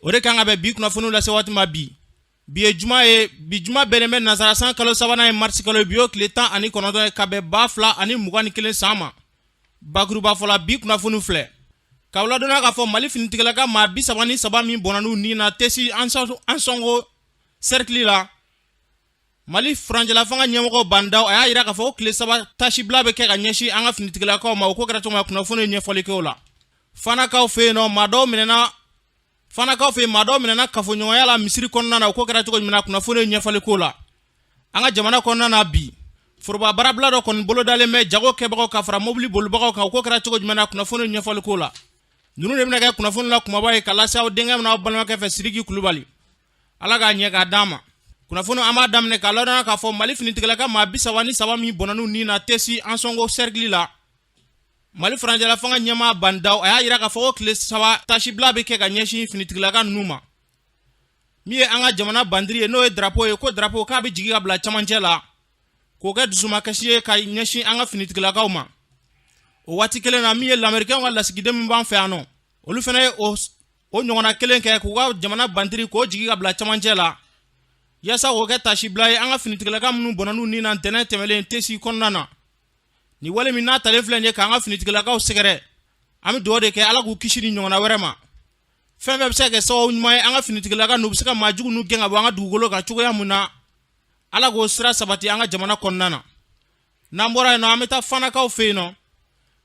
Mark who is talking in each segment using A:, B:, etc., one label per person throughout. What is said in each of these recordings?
A: o de kan ka bɛ bi kunnafoniw lase waati ma bi ye juma ye bi juma bɛnnen bɛ nasarasan kalo sabanan ye marisi kalo ye bi o tile 19 ye ka bɛn 2021 san ma bakuruba fɔla bi kunnafoniw filɛ ka wladonna k'a fɔ Mali finitigilaka maa 33 min bɔnna n'u ni na tesi an sɔngo cercle la Mali franjala fanga ɲɛmɔgɔ bandaw a y'a yira k'a fɔ tile 3 tasibila bɛ kɛ ka ɲɛsin an ka finitigilakaw ma o ko kɛra cogo min kunnafoni ɲɛfɔli kɛ o la fanakaw fɛ yen nɔ maa dɔw minɛna kafoɲɔgɔnya la misiri kɔnɔna na o ko kɛra cogo min kunnafoni ɲɛfɔli k'o la an ka jamana kɔnɔna na bi foroba barabila dɔ kɔni bolo dalen bɛ jago kɛbagaw ka fara mobili bolibagaw kan o ko kɛra cogo min kunnafoni ɲɛfɔli k'o la ninnu de bɛna kɛ kunnafoni la kumaba ye ka lase aw denkɛ n'aw balimakɛ fɛ Sidiki Kulubali ala k'a ɲɛ k'a d'an ma kunnafoni an b'a daminɛ k'a ladɔnna k'a fɔ Mali finitigilaka maa 33 min bɔnna n'u ni na tesi an sɔngo cercle la Mali franjala fanga ɲɛmaa bandaw a y'a yira k'a fɔ tile 3 tasibila bɛ kɛ ka ɲɛsin finitigilaka ninnu ma min ye an ka jamana bandiri ye n'o ye drapeau ye ko drapeau k'a bɛ jigi ka bila camancɛ la k'o kɛ dusumakasi ye ka ɲɛsin an ka finitigilakaw ma o waati kelen na min ye lamɛrikɛnw ka lasigiden min b'an fɛ yan nɔ olu fana ye o ɲɔgɔnna kelen kɛ k'u ka jamana bandiri k'o jigi ka bila camancɛ la yasa k'o kɛ tasibila ye an ka finitigilaka minnu bɔnna n'u ni na ntɛnɛn tɛmɛlen tesi kɔnɔna na ni wale min n'a talen filɛ ye k'an ka finitigilakaw sɛgɛrɛ an bɛ dugawu de kɛ ala k'u kisi ni ɲɔgɔnna wɛrɛ ma fɛn bɛɛ bɛ se ka kɛ sababu ɲuman ye an ka finitigilaka n'u bɛ se ka maajugu n'u gɛn ka bɔ an ka dugukolo kan cogoya mun na ala k'o sira sabati an ka jamana kɔnɔna na n'an bɔra yen nɔ an bɛ taa fanakaw fɛ yen nɔ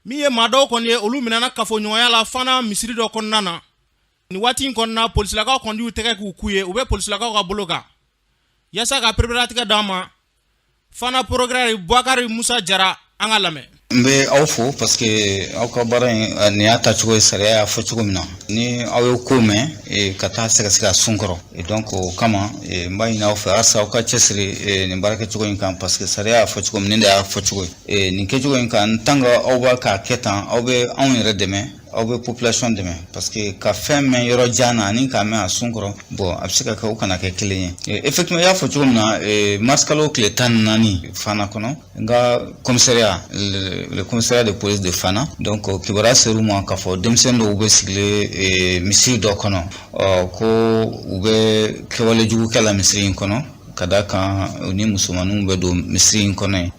A: min ye maa dɔw kɔni ye olu minɛna kafoɲɔgɔnya la fana misiri dɔ kɔnɔna na ni waati in kɔnɔna polisilakaw kɔni y'u tɛgɛ k'u ku ye u bɛ polisilakaw ka bolo kan yasa ka pereperelatigɛ d'an ma fana progrès Bouakari Musa Jara an ka lamɛn
B: n bɛ aw fo parce que aw ka baara in nin y'a tacogo ye sariya y'a fɔ cogo min na ni aw ye ko mɛn ka taa sɛgɛsɛgɛ a sun kɔrɔ donc o kama n b'a ɲini aw fɛ halisa aw ka cɛsiri nin baarakɛcogo in kan parce que sariya y'a fɔ cogo min nin de y'a fɔ cogo ye nin kɛcogo in kan tant que aw b'a k'a kɛ tan aw bɛ anw yɛrɛ dɛmɛ aw bɛ population dɛmɛ parce que ka fɛn mɛn yɔrɔ jan na ani k'a mɛn a sun kɔrɔ bon a bɛ se ka kɛ o kana kɛ kelen ye effectivement i y'a fɔ cogo min na mars kalo tile 14 Fana kɔnɔ n ka commissariat le commissariat de police de Fana donc kibaruya ser'u ma k'a fɔ denmisɛnnin dɔw bɛ sigilen misiri dɔ kɔnɔ ko u bɛ kɛwale jugu kɛ la misiri in kɔnɔ ka da kan u ni musomaninw bɛ don misiri in kɔnɔ yen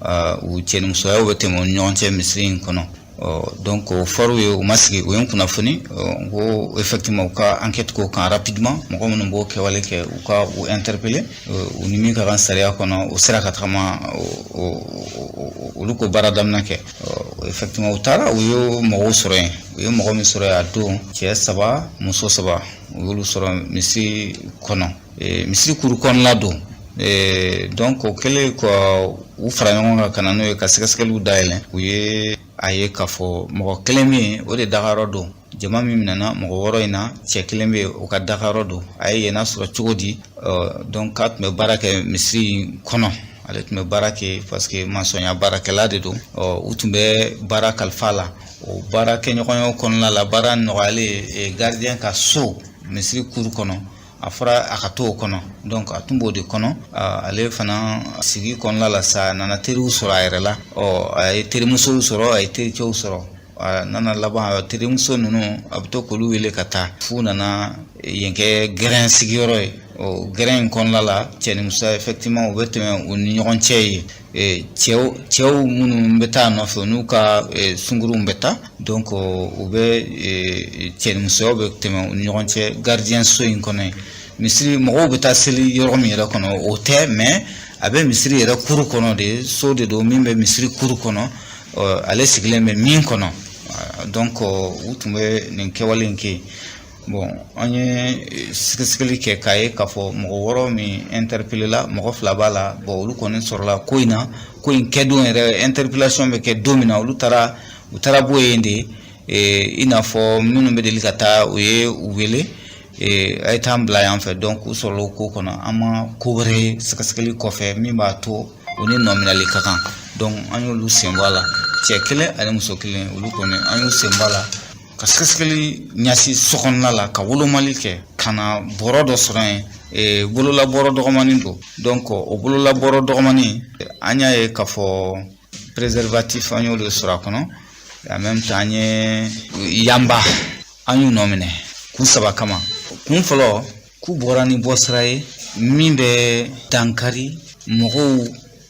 B: u cɛ ni musoyaw bɛ tɛmɛ u ni ɲɔgɔn cɛ misiri in kɔnɔ donc o fɔr'u ye u ma sigi u ye kunnafoni ko effectivement u ka enquête k'o kan rapidement mɔgɔ minnu b'o kɛwale kɛ u ka u interpeller u ni min ka kan sariya kɔnɔ u sera ka tagama olu ko baara daminɛ kɛ effectivement u taara u ye mɔgɔw sɔrɔ yen u ye mɔgɔ min sɔrɔ yen a don cɛ 3 muso 3 u y'olu sɔrɔ misiri kɔnɔ misiri kuru kɔnɔna don donc o kɛlen ka u fara ɲɔgɔn kan ka na n'o ye ka sɛgɛsɛgɛliw dayɛlɛ u ye a ye k'a fɔ mɔgɔ kelen min ye o de dagayɔrɔ don jama min minɛna mɔgɔ wɔɔrɔ in na cɛ kelen bɛ yen o ka dagayɔrɔ don a ye yen sɔrɔ cogo di donc k'a tun bɛ baara kɛ misiri kɔnɔ ale tun bɛ baara kɛ parce que mansɔnya baarakɛla de don u tun bɛ baara kalifa la o baara kɛɲɔgɔnyaw kɔnɔna la baara nɔgɔyalen gardien ka so misiri kuru kɔnɔ a fɔra a ka to o kɔnɔ donc a tun b'o de kɔnɔ ale fana sigi kɔnɔna la sa nana teriw sɔrɔ a yɛrɛ la a ye terimusow sɔrɔ a ye tericɛw sɔrɔ a nana laban terimuso ninnu a bɛ to k'olu wele ka taa f'u nana yen kɛ gɛrɛn sigiyɔrɔ ye gɛrɛn in kɔnɔna la cɛ ni muso effectivement u bɛ tɛmɛ u ni ɲɔgɔn cɛ ye cɛw minnu bɛ taa nɔfɛ n'u ka sunkuruw bɛ taa donc u bɛ cɛ ni musoyaw bɛ tɛmɛ u ni ɲɔgɔn cɛ gardien so in kɔnɔ yen misiri mɔgɔw bɛ taa seli yɔrɔ min yɛrɛ kɔnɔ o tɛ mais a bɛ misiri yɛrɛ kuru kɔnɔ de so de don min bɛ misiri kuru kɔnɔ ale sigilen bɛ min kɔnɔ donc u tun bɛ nin kɛwale in kɛ bon an ye sɛgɛsɛgɛli kɛ k'a ye k'a fɔ mɔgɔ wɔɔrɔ min interpellé la mɔgɔ 2 b'a la bon olu kɔni sɔrɔla ko in na ko in kɛ don yɛrɛ interpellation bɛ kɛ don min na u taara bɔ yen de i n'a fɔ minnu bɛ deli ka taa u ye u wele a ye t'an bila yan fɛ donc u sɔrɔla o ko kɔnɔ an ma ko wɛrɛ sɛgɛsɛgɛli kɔfɛ min b'a to u ni nɔ minɛli ka kan donc an y'olu sen bɔ a la cɛ kelen ani muso kelen olu kɔni an y'u sen bɔ a la ka sɛgɛsɛgɛli ɲɛsin sokɔnɔna la ka wolomali kɛ ka na bɔrɔ dɔ sɔrɔ yen bololabɔrɔ dɔgɔmanin don donc o bololabɔrɔ dɔgɔmanin an y'a ye k'a fɔ préservatif an y'olu sɔrɔ a kɔnɔ en même temps an ye yanba an y'u nɔ minɛ k'u 3 kama kun fɔlɔ k'u bɔra ni bɔsira ye min bɛ dankari mɔgɔw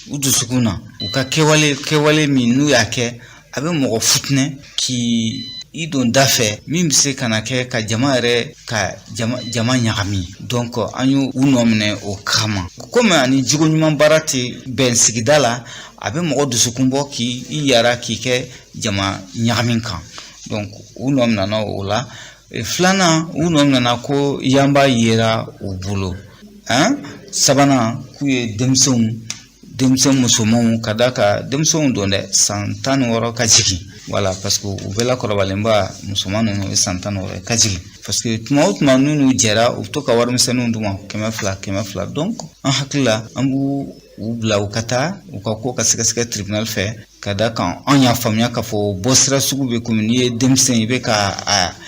B: u dusukun na u ka kɛwale min n'u y'a kɛ a bɛ mɔgɔ futinɛ k'i don da fɛ min bɛ se ka na kɛ ka jama yɛrɛ ka jama ɲagami donc an y'u nɔ minɛ o kama komi ani jogo ɲuman baara tɛ bɛn sigida la a bɛ mɔgɔ dusukun bɔ k'i yara k'i kɛ jama ɲagami kan donc u nɔ minɛna o la filanan u nɔ minɛna ko yanba yera u bolo sabanan k'u ye denmisɛn musomanw ka da ka denmisɛnw don dɛ san 16 ka jigin voilà parce que u bɛɛ la kɔrɔbalenba musoman ninnu ye san 16 ka jigin parce que tuma o tuma n'u jɛra u bɛ to ka warimisɛnninw d'u ma 200 donc an hakili la an b'u bila u ka taa u ka ko ka sɛgɛsɛgɛ tribunal fɛ ka da kan an y'a faamuya k'a fɔ bɔsira sugu bɛ komi n'i ye denmisɛn i bɛ ka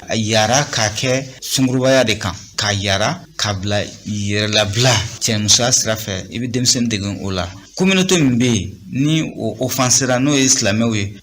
B: a yara k'a kɛ sungurubaya de kan k'a yara k'a bila yɛrɛlabila cɛmusoya sira fɛ i bɛ denmisɛn dege o la communauté min bɛ yen ni o offensera n'o ye silamɛw ye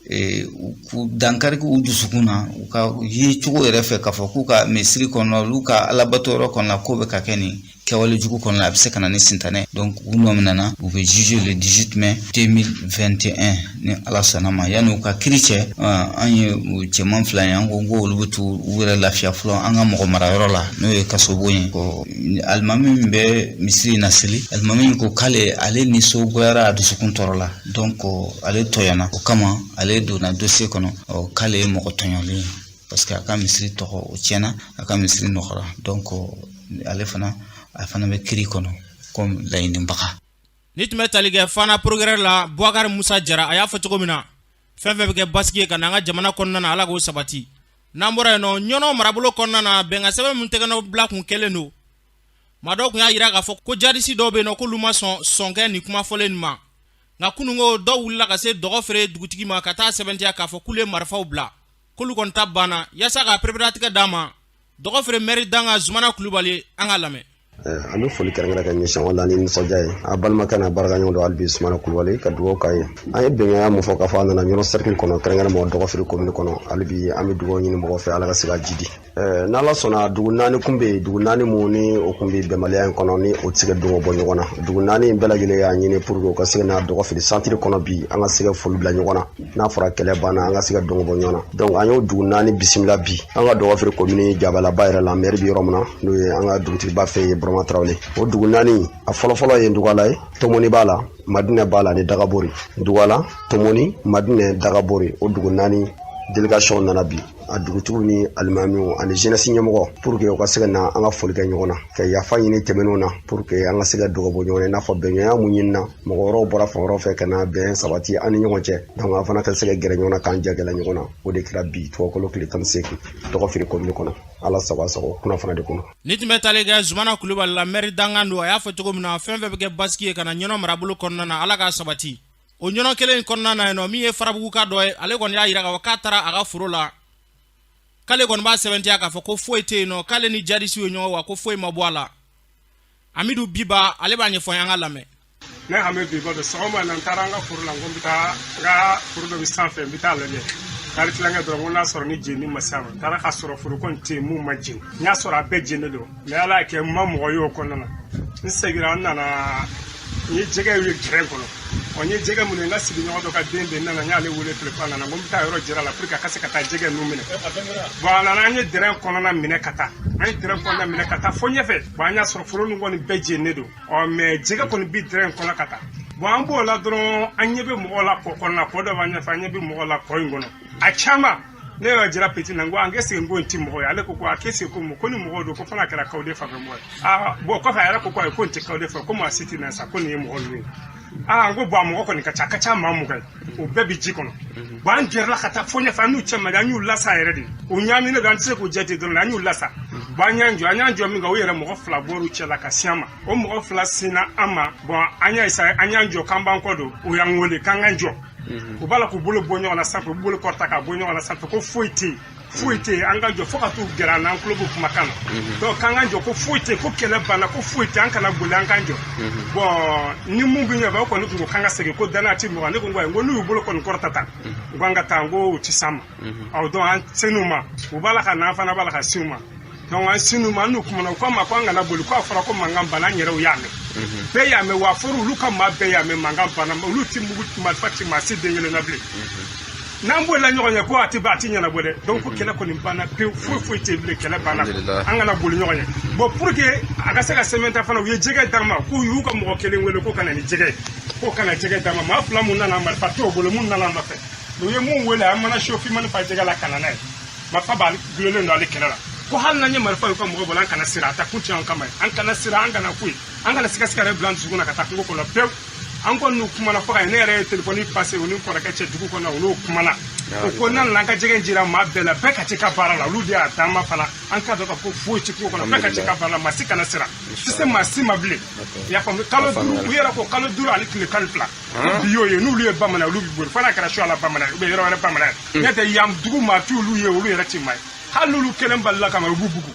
B: k'u dankari k'u dusukun na u ka ye cogo yɛrɛ fɛ k'a fɔ k'u ka misiri kɔnɔ olu ka alabato yɔrɔ kɔnɔ k'o bɛ ka kɛ nin kɛwale jugu kɔnɔ a bɛ se ka na ni sintanɛ donc u nɔ minɛna u bɛ juger le 18 mai 2021 ni ala sɔnna ma yanni u ka kiri cɛ an ye cɛman fila ye an ko olu bɛ to u yɛrɛ lafiya fɔlɔ an ka mɔgɔ marayɔrɔ la n'o ye kasobon ye alimami min bɛ misiri in na seli alimami ko k'ale ale nisɔngoyara a dusukun tɔɔrɔ la donc ale tɔyana o kama ale donna dossier kɔnɔ k'ale ye mɔgɔ tɔɲɔlen ye parce que a ka misiri tɔgɔ o tiɲɛna a ka misiri nɔgɔra donc ale fana bɛ kiri kɔnɔ comme laɲinibaga
A: ni tun bɛ tali kɛ fana progrès la Bouakar Musa Jara a y'a fɔ cogo min na fɛn fɛn bɛ kɛ basigi ye ka na an ka jamana kɔnɔna na ala k'o sabati n'an bɔra yen nɔ ɲɔnɔ marabolo kɔnɔna na bɛnkan sɛbɛn min tɛgɛnɔ bila kun kelen don maa dɔw kun y'a jira k'a fɔ ko jadisi dɔw bɛ yen nɔ k'olu ma sɔn kɛ nin kuma fɔlen nin ma nka kununko dɔw wulila ka se dɔgɔ feere dugutigi ma ka taa sɛbɛntiya k'a fɔ k'olu ye marifaw bila k'olu kɔni ta banna yaasa ka pereperelatigɛ d'a ma dɔgɔ feere mɛri danga Zumana Kulubali an ka lamɛn
C: an bɛ foli kɛrɛnkɛrɛn ka ɲɛsin wala ni nisɔndiya ye a balimakɛ n'a barikaɲɔgɔn don hali bi Zumana Kulubali ka dugawu k'a ye an ye bɛnganya mun fɔ k'a fɔ a nana ɲɔnɔ cercle kɔnɔ kɛrɛnkɛrɛn mɔgɔ dɔgɔ feere commune kɔnɔ hali bi an bɛ dugawu ɲini mɔgɔ fɛ ala ka se ka jidi n'ala sɔnna dugu naani kun bɛ yen dugu naani mun ni o kun bɛ bɛnbaliya in kɔnɔ ni o tɛ se ka don ka bɔ ɲɔgɔn na dugu naani in bɛɛ lajɛlen y'a ɲini pour que o ka se ka n'a dɔgɔ feere centre kɔnɔ bi an ka se ka foli bila ɲɔgɔn na n'a fɔra kɛlɛ banna an ka se ka don ka bɔ ɲɔgɔn na donc an y'o dugu naani bisimila bi an ka dɔgɔ feere commune jabalaba yɛrɛ la maire bi yɔrɔ min na n'o ye an ka dugutigiba fɛ ye Burama Tarawele o dugu naani a fɔlɔfɔlɔ ye Dugala ye Tomoni b'a la Madinɛ b'a la ni Dagabori Dugala Tomoni Madinɛ Dagabori o dugu naani délégation nana bi a dugutigiw ni alimamiw ani jeunesse ɲɛmɔgɔ pour que u ka se ka na an ka foli kɛ ɲɔgɔn na ka yafa ɲini tɛmɛnenw na pour que an ka se ka dogo bɔ ɲɔgɔn na i n'a fɔ bɛnɲɔgɔnya mun ɲini na mɔgɔ wɛrɛw bɔra fan wɛrɛw fɛ ka na bɛn sabati an ni ɲɔgɔn cɛ donc an fana ka se ka gɛrɛ ɲɔgɔn na k'an jagɛlɛ ɲɔgɔn na o de kɛra bi tubakolo tile 18 tɔgɔ feere commune kɔnɔ ala sago sago kuna fana de kɔnɔ
A: ni tun bɛ tali kɛ Zumana Kulubali la maire dangan don a y'a fɔ cogo min na fɛn fɛn bɛ kɛ basigi ye ka na ɲɔnɔ marabolo kɔnɔna na ala k'a sabati o ɲɔnɔ kelen kɔnɔna na yen nɔ min ye farabuguka dɔ ye ale kɔni y'a jira k'a fɔ k'a taara a ka foro la k'ale kɔni b'a sɛbɛntiya k'a fɔ ko foyi tɛ yen nɔ k'ale ni jadisiw ye ɲɔgɔn wa ko foyi ma bɔ a la Amidu Biba ale b'a ɲɛfɔ an ka lamɛn
D: ne Amidu Biba de sɔgɔma na n taara an ka foro la n ko n bɛ taa n ka foro dɔ bɛ sanfɛ n bɛ taa lajɛ taari tilankɛ dɔrɔn n ko n'a sɔrɔ ni jeni ma se a ma n taara ka sɔrɔ foro kɔni tɛ yen mun ma jeni n y'a sɔrɔ a bɛɛ jeni don mais ala y'a kɛ n ma mɔgɔ ye o kɔnɔna na n seginna n nana n ye jɛgɛ ye gɛrɛn kɔnɔ n ye jɛgɛ minɛ n ka sigiɲɔgɔn dɔ ka den bɛ n nana n y'ale wele téléphone nana n ko n bɛ taa yɔrɔ jira la pour que a ka se ka taa jɛgɛ ninnu minɛ bon a nana an ye dɛrɛn kɔnɔna minɛ ka taa an ye dɛrɛn kɔnɔna minɛ ka taa fo ɲɛfɛ bon an y'a sɔrɔ foro ninnu kɔni bɛɛ jeni don mais jɛgɛ kɔni bi dɛrɛn kɔnɔ ka taa bon an b'o la dɔrɔn an ɲɛ bɛ mɔgɔw la kɔ kɔnɔna kɔ dɔ b'an ɲɛfɛ an ɲɛ bɛ mɔgɔw la kɔ in kɔnɔ a caman ne yɛrɛ jira petit na n ko an kɛ sigi n ko n ti mɔgɔ ye ale ko a kɛ sigi ko ni mɔgɔw don ko fana kɛra kawde fɛ mɔgɔ ye bon kɔfɛ a yɛrɛ ko ayi ko n tɛ kawde fɛ ko maa si tɛ na sa ko nin ye mɔgɔ ninnu ye n ko bon a mɔgɔ kɔni ka ca maa mugan ye o bɛɛ bɛ ji kɔnɔ bon an gɛrɛla ka taa fo ɲɛfɛ an n'u cɛ man di an y'u lasa yɛrɛ de o ɲaaminen don an tɛ se k'o jate dɔrɔn an y'u lasa bon an y'an jɔ min kan o yɛrɛ mɔgɔ fila bɔr'u cɛ la ka se an ma o mɔgɔ fila sinna an ma bon an y'an jɔ k'an b'an kɔ don o y'an wele k'an k'an jɔ u b'a la k'u bolo bɔ ɲɔgɔn na sanfɛ u bolo kɔrɔta k'a bɔ ɲɔgɔn na sanfɛ ko foyi tɛ yen an ka jɔ fo ka t'u gɛrɛ an na an tulo b'u kumakan na donc k'an ka jɔ ko foyi tɛ yen ko kɛlɛ banna ko foyi tɛ an kana boli an k'an jɔ bon ni mun bɛ ɲɛfɛ o kɔni tun ko k'an ka segin ko danaya tɛ mɔgɔ ne ko n ko n'u y'u bolo kɔni kɔrɔta tan u k'an ka taa n ko u tɛ s'an ma donc an sen'u ma u b'a la ka na an fana b'a la ka s'u ma donc an sinu manu kuma na ko ma ko ngana boli ko afara ko mangan bana nyere o yame be yame wa foru lu ka ma be yame mangan bana lu timugu ma fati ma se dengele na ble nambo la nyonya ko ati ba ti nyana bode donc ko kala ko ni bana pe fo te ble kala bana an ngana boli nyonya bo pour que aga se ka sementa fana ye jege dama ko yu ka mo kele ngele ko kana ni jege ko kana jege dama ma fla mun nana ma pato bolo mun nana ma fe do ye mun wela amana shofi man fa jege la kana na ma fa ba glele no ale kala ko hal na nyama fa ko mo bolan kana sira ta kunti an kama an kana sira an kana kuyi an kana sika sika re blanc zuguna ka ta ko la pew an ko nu kuma na fa ne re telephone passé oni ko ka che dugu ko na onu kuma na ko nan la ka jege jira ma bela be ka che ka bara la lu dia ta ma fala an ka do ka ko fo chi ko na be ka che ka bara ma sika na sira système ma sima ble ya fa kalo du yera ko kalo duru ali kile kan fla biyo ye nu lu e bamana lu bi bor fala kara sho ala bamana be yero ala bamana nyata yam dugu ma tu lu ye lu yera ti mai halulu kelen balla kama bubugu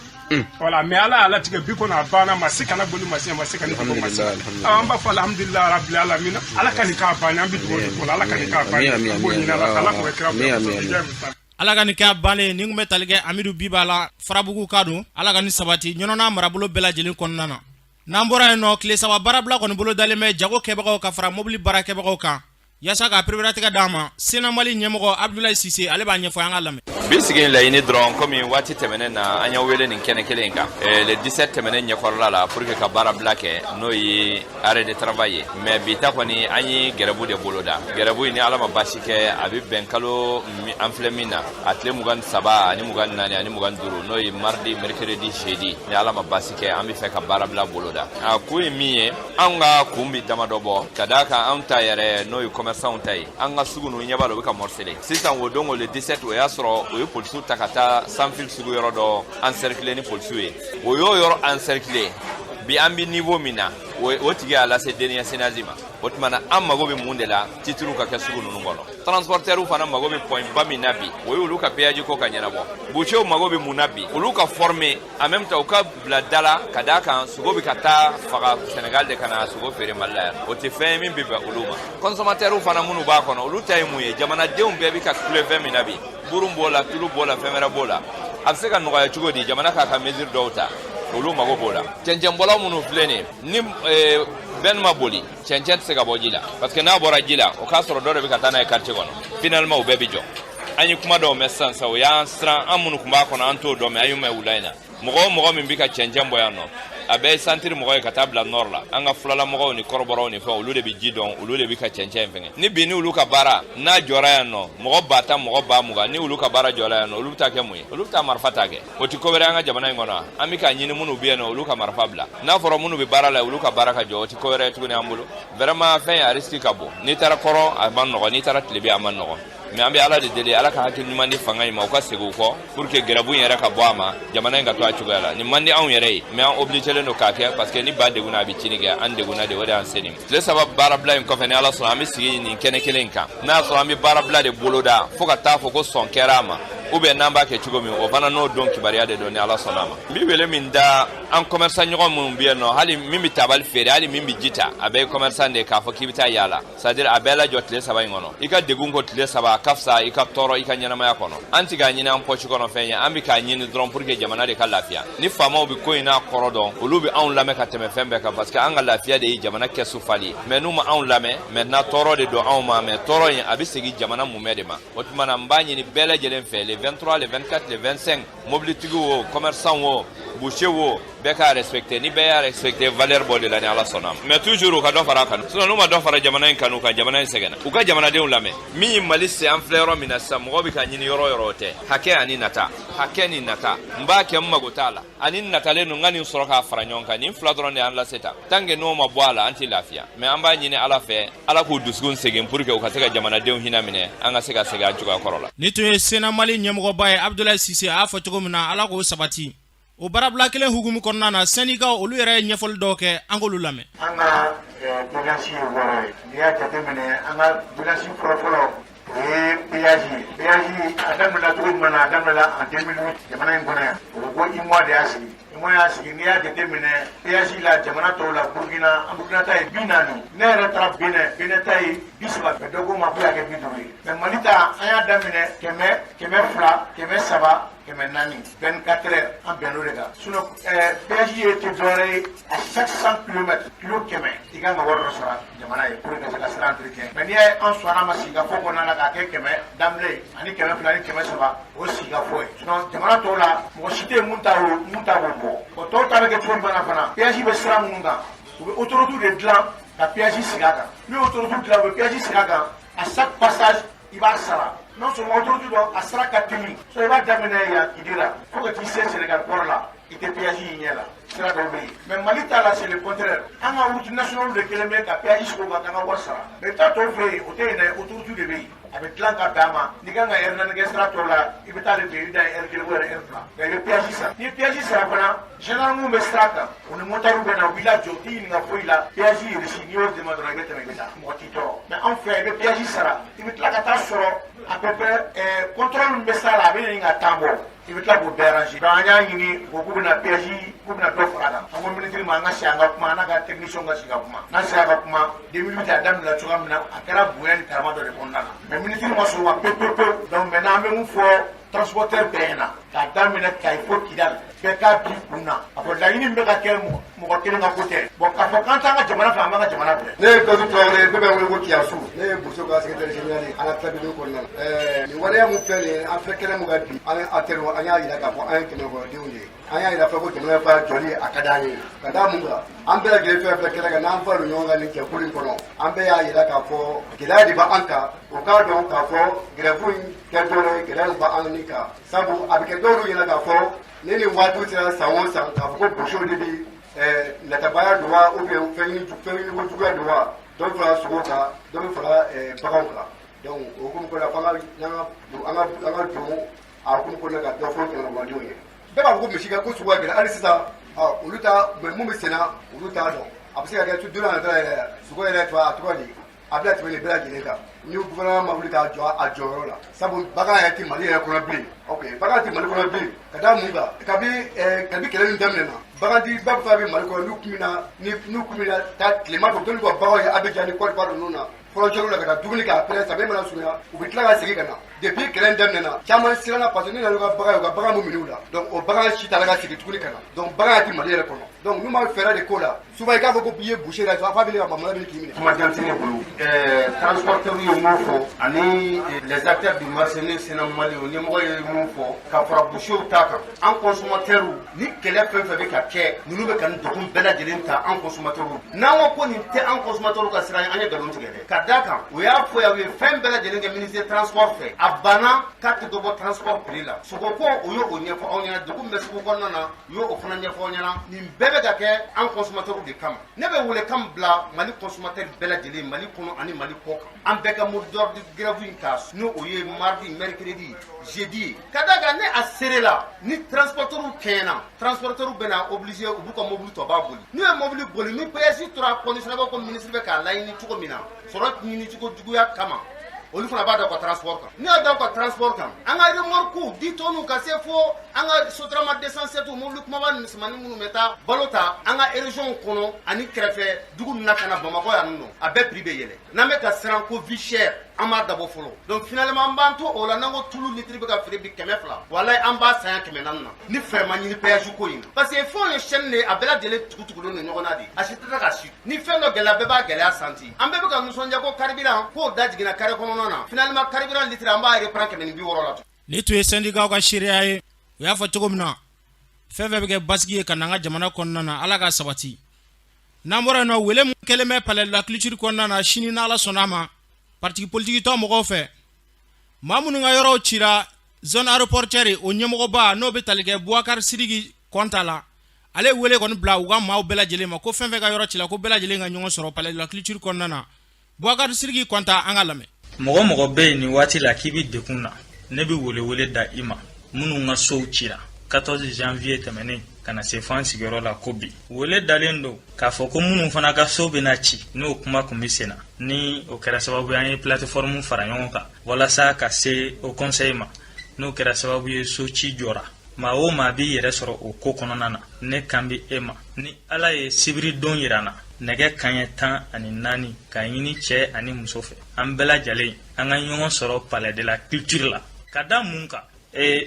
D: wala mais ala tige biko na bana masika na bolu masika ni ko masika amba fa alhamdulillah rabbil alamin ala kan ka bana ambi do ko ala kan ka bana bo ni ala ko ekra
A: ala kan ka bana ni ngume talige amidu bibala farabugu kadu ala kan sabati nyonona marabulo bela jeli konnana nambora no kle sawa barabla kon bolo daleme jago kebako ka fara mobili barake bako ka yasa ka priorité dama sina mali nyemoko Abdoulaye Cissé ale ba nyefo yanga lame
E: bisigi la ini dron comme wati temene na anya wele ni kene kelenga le 17 temene nyakorla la pour que ka bara blake no yi arrêt de travailler mais bita koni anyi gerabu de boloda gerabu ni alama basike abi benkalo enflemina atle mugan saba ani mugan nani ani mugan duru no yi mardi mercredi jeudi ni alama basike ambi fe ka bara bla boloda a ku miye anga kumbi damadobo kadaka anta yare no yi commerçant tay anga sugunu nyabalo ka morcelé sisan wodongo le 17 o yasro o polisu takata sans fil sugu yoro do encercler ni polisu e o yo yoro encercler bi ambi niveau mina o tige ala se denia senazima otmana amma gobe mundela tituru ka kasugu nunu ngono transporteur u fana magobe point bamina bi o yo luka peaji ko kanyana bo bucho magobe munabi o luka former en même temps ka bladala kadaka sugobi kata faga Senegal de kana sugo fere malaya o te femi biba uluma consommateur u fana munu ba kono luta yimuye jamana deum bebi ka clever minabi burumbola tulu bola femera bola abseka no ya chugodi jamana ka mesure dauta olu mago bola chenchen bola munu flene ni ben maboli chenchen se gabojila parce que na bora jila o ka soro dore bi katana e quartier gono finalement o bebi jo anyi kuma do mesan sa o ya stra amunu kuma kono anto do me ayuma ulaina mogo min bi ka chenchen boyano abe sentir mogo e katabla norla anga fulala mogo ni korboro ni fa olu de bi jidon olu de bi ka chenchen fenge ni bini ulu ka bara na jora ya no mogo bata mogo ba muga ni ulu ka bara jora ya no ulu ta kemwe ulu ta marfata ge oti ko anga jamana ngona amika nyini munu bi no ulu ka marfabla na foro munu bi bara la ulu ka bara ka jo oti ko wera tuguni ambulu vraiment fin ya riski kabo ni tara koro aman no ni tara tlebi aman no mais ambe ala de dele ala ka hakil ni mandi fanga ma ko segu ko pour que garabu yera ka boama jamana nga to achugala ni mandi an yere mais en obligé le no kake parce que ni bade guna bi chiniga ande guna de wada ansenim le sabab barabla ko fene ala salami sigi ni kene kelenka na salami barabla de boloda foka ta foko son kerama ube namba ke chugo mi o fana no don kibariya de doni ala salama mi wele min da an commerçant nyogo mun bi no hali mimi tabal fere hali mimi jita abe commerçant de ka fo kibita yala c'est à dire abela jotle sabay ngono ika degun ko tle saba kafsa ika toro ika nyana maya kono anti ga nyina ampochi kono fenya ambi ka nyini dron pour que jamana de ka lafia ni fama bi ko ina korodon ulubi an lame ka teme fembe ka parce que an ga lafia de jamana ke sufali mais nous ma an lame maintenant toro de do an ma mais toro yin abi segi jamana mu medema otmana mbani ni bela jelen fe le 23 le 24 le 25 mobilité wo commerçant wo boucher wo beka respecter ni beya respecter valeur bode la ni ala sonam mais toujours ka do fara kan so no ma do fara jamana en kanu ka jamana en segena u ka jamana de ulame mi malisse en fleur mina sam gobi ka nyini yoro te hake ani nata hake ni nata mbake magotala ani nata le no ngani soroka fara nyonka ni fladron de an la seta tange no ma boala anti lafia mais amba nyini ala fe ala ko dusgun segen pour que u ka sega jamana de hina mine anga sega juga korola
A: ni to sena mali nyemgo baye Abdoulaye Cissé a fo to mina ala ko sabati o barabla kelen hugumu konna na senika olu yere nyefol doke angolu lame
F: anga bilanci wore dia jatemene anga bilanci profolo biaji adam la tout mana adam la en 2008 jamana ngona ko i mois de asi moi y'a sigi n'i y'a jateminɛ péage la jamana tɔw la Burkina ta ye 40 ne yɛrɛ taara Benin ta ye 30 mais dɔ ko ma ko y'a kɛ 50 ye mais Mali ta an y'a daminɛ 100 200 300 4 heures an bɛnn'o de kan sinon péage ye tɛ dɔwɛrɛ ye à chaque 100 km kilo 100 i kan ka wari dɔ sɔrɔ jamana ye pour que ka se ka sira entretien mais n'i ye an sɔnna ma sigi ka fɔ kɔnɔna la k'a kɛ 100 daminɛ ani 200 ani 300 o sigi ka fɔ ye sinon jamana tɔw la mɔgɔ si tɛ mun ta b'o bɔ o tɔw ta bɛ kɛ cogo min fana péage bɛ sira minnu kan u bɛ autoroute de dilan ka péage sigi a kan n'u ye autoroute dilan u bɛ péage sigi a kan à chaque passage i b'a sara non seulement autoroute dɔ a sara ka teli so i b'a daminɛ yan Kidira fo ka t'i se Sénégal port la i tɛ péage yi ɲɛ la sira dɔw bɛ yen mais Mali ta la c'est le contraire an ka route nationale de kelen bɛ ka péage sigi o kan k'an ka wari sara mais i t'a tɔw fɛ yen o tɛ yen dɛ autoroute de bɛ yen a bɛ dilan ka d'a ma n'i kan ka heure 4 kɛ sira tɔw la i bɛ taa de fɛ i bɛ taa heure 1 ou heure 2 mais i bɛ péage sara n'i ye péage sara fana gendarme bɛ sira kan o ni motard bɛ na u b'i lajɔ u t'i ɲininka foyi la péage reçu n'i y'o dɛmɛ dɔrɔn i bɛ tɛmɛ i bɛ taa mɔgɔ t'i tɔɔrɔ mais anw fɛ i bɛ péage sara i bɛ tila ka taa sɔrɔ à peu près contrôle min bɛ sira la a bɛ ɲini ka temps bɔ i bɛ tila k'o bɛɛ ranger donc an y'a ɲini ko k'u bɛna péage k'u bɛna dɔ fara kan an ko ministre ma an ka si an ka kuma an n'a ka technicien ka si ka kuma n'an sera ka kuma 2008 a daminɛ cogoya min na a kɛra bonya ni karama dɔ de kɔnɔna la mais ministre ma sɔn o ma pewu donc maintenant an bɛ mun fɔ transporteur bɛɛ ɲɛna k'a daminɛ Kayi fo Kidali bɛɛ k'a bi kun na a fɔ laɲini min bɛ ka kɛ mɔgɔ kelen ka ko tɛ bon k'a fɔ k'an t'an ka jamana fɛ an b'an ka jamana fɛ. ne ye Gakou Traoré ye bɛɛ bɛ wele ko Kiyasu ne ye Boso ka secrétaire général ye an ka tabido kɔnɔna la nin waleya mun filɛ nin ye an filɛ kɛnɛ mun kan bi an acteurs an y'a yira k'a fɔ an ye kɛmɛkɔnɔdenw de ye an y'a yira fɛn ko jamana fa jɔli a ka d'an ye ka d'a mun kan an bɛɛ lajɛlen fɛn fɛn kɛnɛ kan n'an farala ɲɔgɔn kan nin jɛkulu in kɔnɔ an bɛɛ y'a yira k'a fɔ gɛlɛya de b'an kan o k'a dɔn k'a fɔ grève in kɛ dɔwɛrɛ ye gɛlɛya de b'an ni kan sabu a bɛ kɛ dɔw ɲɛna k'a fɔ ne ni waatiw sera san o san k'a fɔ ko bosow de bɛ natabaya don wa ou bien fɛn ɲini ko juguya don wa dɔ bɛ fara sogo kan dɔ bɛ fara baganw kan donc o hukumu kɔnɔna fɔ an ka don a hukumu kɔnɔna ka dɔ fɔ kɛmɛkɔnɔdenw ye bɛɛ b'a fɔ ko misi ko sugu ka gɛlɛn hali sisan olu ta mun bɛ senna olu t'a dɔn a bɛ se ka kɛ don n'a nata yɛrɛ sogo yɛrɛ tɔ a tɔgɔ de a bɛna tɛmɛ nin bɛɛ lajɛlen kan ni gouvernement ma wuli k'a jɔ a jɔyɔrɔ la sabu bagan yɛrɛ tɛ Mali yɛrɛ kɔnɔ bilen ok bagan tɛ Mali kɔnɔ bilen ka d'a mun kan kabi kɛlɛ min daminɛna bagantigi bɛɛ bɛ fɛ a bɛ Mali kɔnɔ n'u kun bɛna taa tilema fɛ dɔnni ka baganw ye Abidjan ni Côte d'Ivoire ninnu na frontière la ka taa dumuni k'a pɛrɛn sabu mana surunya u bɛ tila ka segin ka na depuis kɛlɛ in daminɛna caman siranna parce que ne nana ka bagan mun minɛ u la donc o bagan si taara ka segin tuguni ka na donc bagan tɛ Mali yɛrɛ kɔnɔ donc n'u ma fɛɛrɛ de k'o la souvent i k'a fɔ ko i ye boucher la f'a bɛ ne ka mamaya bɛ k'i minɛ. kuma tɛ ne bolo transporteurs ye mun fɔ ani les acteurs du marché ne sena Mali o ɲɛmɔgɔ ye mun fɔ ka fara bouchers ta kan an consommateurs ni kɛlɛ fɛn fɛn bɛ ka kɛ ninnu bɛ ka nin degun bɛɛ lajɛlen ta an consommateurs n'an ko ko nin tɛ an consommateurs ka sira ye an ye nkalon tigɛ dɛ ka d'a kan o y'a fɔ aw ye fɛn bɛɛ lajɛlen kɛ ministère transport fɛ a banna k'a tɛ dɔ bɔ transport prix la sogo ko o y'o ɲɛfɔ aw ɲɛna degun bɛ sugu kɔnɔna na u y'o fana ɲɛfɔ aw ɲɛna nin bɛɛ bɛ ka kɛ an consommateurs de kama ne bɛ wele kan bila Mali consommateurs bɛɛ lajɛlen Mali kɔnɔ ani Mali kɔ kan an bɛɛ ka mot d'ordre de grève in ka n'o o ye mardi mercredi jeudi ye ka d'a kan ne a sere la ni transporteurs kɛɲɛna transporteurs bɛ na obligé u b'u ka mobili tɔ b'a boli n'u ye mobili boli ni péage tora condition ko ministre bɛ k'a laɲini cogo min na sɔrɔ ɲini cogo juguya kama olu fana b'a da ka transport kan n'i y'a da ka transport kan an ka remorque 10 tonnes ka se fo an ka sotrama 207 mobili kumaba ni misɛnmanin minnu bɛ taa balo ta an ka région kɔnɔ ani kɛrɛfɛ dugu ninnu na ka na Bamako yan nɔ a bɛɛ prix bɛ yɛlɛ n'an bɛ ka siran ko vie chère an b'a dabɔ fɔlɔ donc finalement an b'an to o la n'an ko tulu litre bɛ ka feere bi 200 walayi an b'a san 400 na ni fɛɛrɛ ma ɲini péage ko in na parce que fɛnw ye chaîne de a bɛɛ lajɛlen tugutugulen don ɲɔgɔn na de a si tɛ ka si ni fɛn dɔ gɛlɛya bɛɛ b'a gɛlɛya santi an bɛɛ bɛ ka nisɔndiya ko carburant k'o da jiginna carré kɔnɔna na finalement carburant litre an b'a reprend 160 la
A: ni tun ye syndicat ka seereya ye o y'a fɔ cogo min na fɛn fɛn bɛ kɛ basigi ye ka na an ka jamana kɔnɔna na ala ka sabati n'an bɔra yen nɔ wele mun kɛlen bɛ palais de la culture kɔnɔna na sini n'ala sɔnna ma parti politique tɔ mɔgɔw fɛ maa minnu ka yɔrɔw cira zone aéroportière o ɲɛmɔgɔba n'o bɛ tali kɛ Boubacar Sidiki Kɔnta la ale wele kɔni bila u ka maaw bɛɛ lajɛlen ma ko fɛn fɛn ka yɔrɔ cila ko bɛɛ lajɛlen ka ɲɔgɔn sɔrɔ palais de la culture kɔnɔna na Boubacar Sidiki Kɔnta an ka lamɛn.
G: mɔgɔ mɔgɔ bɛ yen nin waati la k'i bɛ dekun na ne bɛ wele da i ma minnu ka sow cira 14 janvier tɛmɛnen ka na se fan sigiyɔrɔ la ko bi wele dalen don k'a fɔ ko minnu fana ka so bɛna ci n'o kuma kun bɛ sen na ni o kɛra sababu ye an ye plateforme fara ɲɔgɔn kan walasa ka se o conseil ma n'o kɛra sababu ye so ci jɔra maa o maa b'i yɛrɛ sɔrɔ o ko kɔnɔna na ne kan bɛ e ma ni ala ye sibiri don yira n na nɛgɛ kanɲɛ 14 k'a ɲini cɛ ani muso fɛ an bɛɛ lajɛlen an ka ɲɔgɔn sɔrɔ palais de la culture la ka da mun kan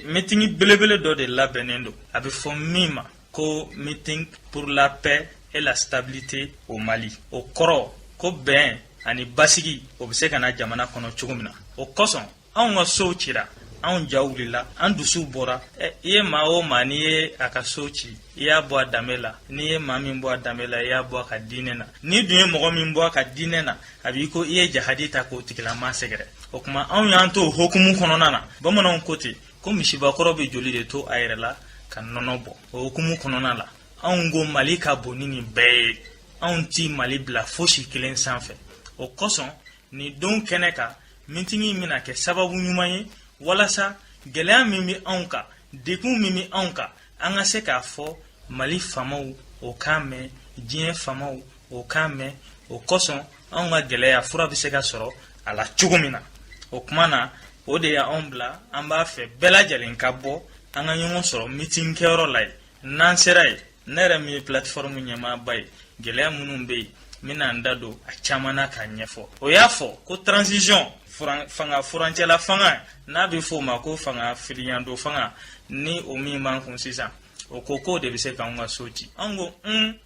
G: meeting belebele dɔ de labɛnnen don a bɛ fɔ min ma ko meeting pour la paix et la stabilité au Mali o kɔrɔ ko bɛn ani basigi o bɛ se ka na jamana kɔnɔ cogo min na o kosɔn anw ka sow cira anw ja wulila an dusu bɔra i ye maa o maa n'i ye a ka so ci i y'a bɔ a danbe la n'i ye maa min bɔ a danbe la i y'a bɔ a ka diinɛ na n'i dun ye mɔgɔ min bɔ a ka diinɛ na a b'i ko i ye jahadi ta k'o tigilama sɛgɛrɛ o tuma anw y'an to o hokumu kɔnɔna na bamananw ko ten ko misibakɔrɔ bɛ joli de to a yɛrɛ la ka nɔnɔ bɔ o hokumu kɔnɔna la anw ko Mali ka bon ni nin bɛɛ ye anw ti Mali bila fosi kelen sanfɛ o kosɔn nin don kɛnɛ kan mitigi bɛna kɛ sababu ɲuman ye walasa gɛlɛya min bɛ anw kan dekun min bɛ anw kan an ka se k'a fɔ Mali faamaw o k'a mɛn diɲɛ faamaw o k'a mɛn o kosɔn anw ka gɛlɛya fura bɛ se ka sɔrɔ a la cogo min na o kuma na o de y'anw bila an b'a fɛ bɛɛ lajɛlen ka bɔ an ka ɲɔgɔn sɔrɔ meeting kɛyɔrɔ la ye n'an sera ye ne yɛrɛ min ye plateforme ɲɛmaaba ye gɛlɛya minnu bɛ yen n bɛna n da don a caman na k'a ɲɛfɔ o y'a fɔ ko transition fanga furancɛla fanga n'a bɛ fɔ o ma ko fanga firiyando fanga ni o min b'an kun sisan o ko k'o de bɛ se k'anw ka so ci anw ko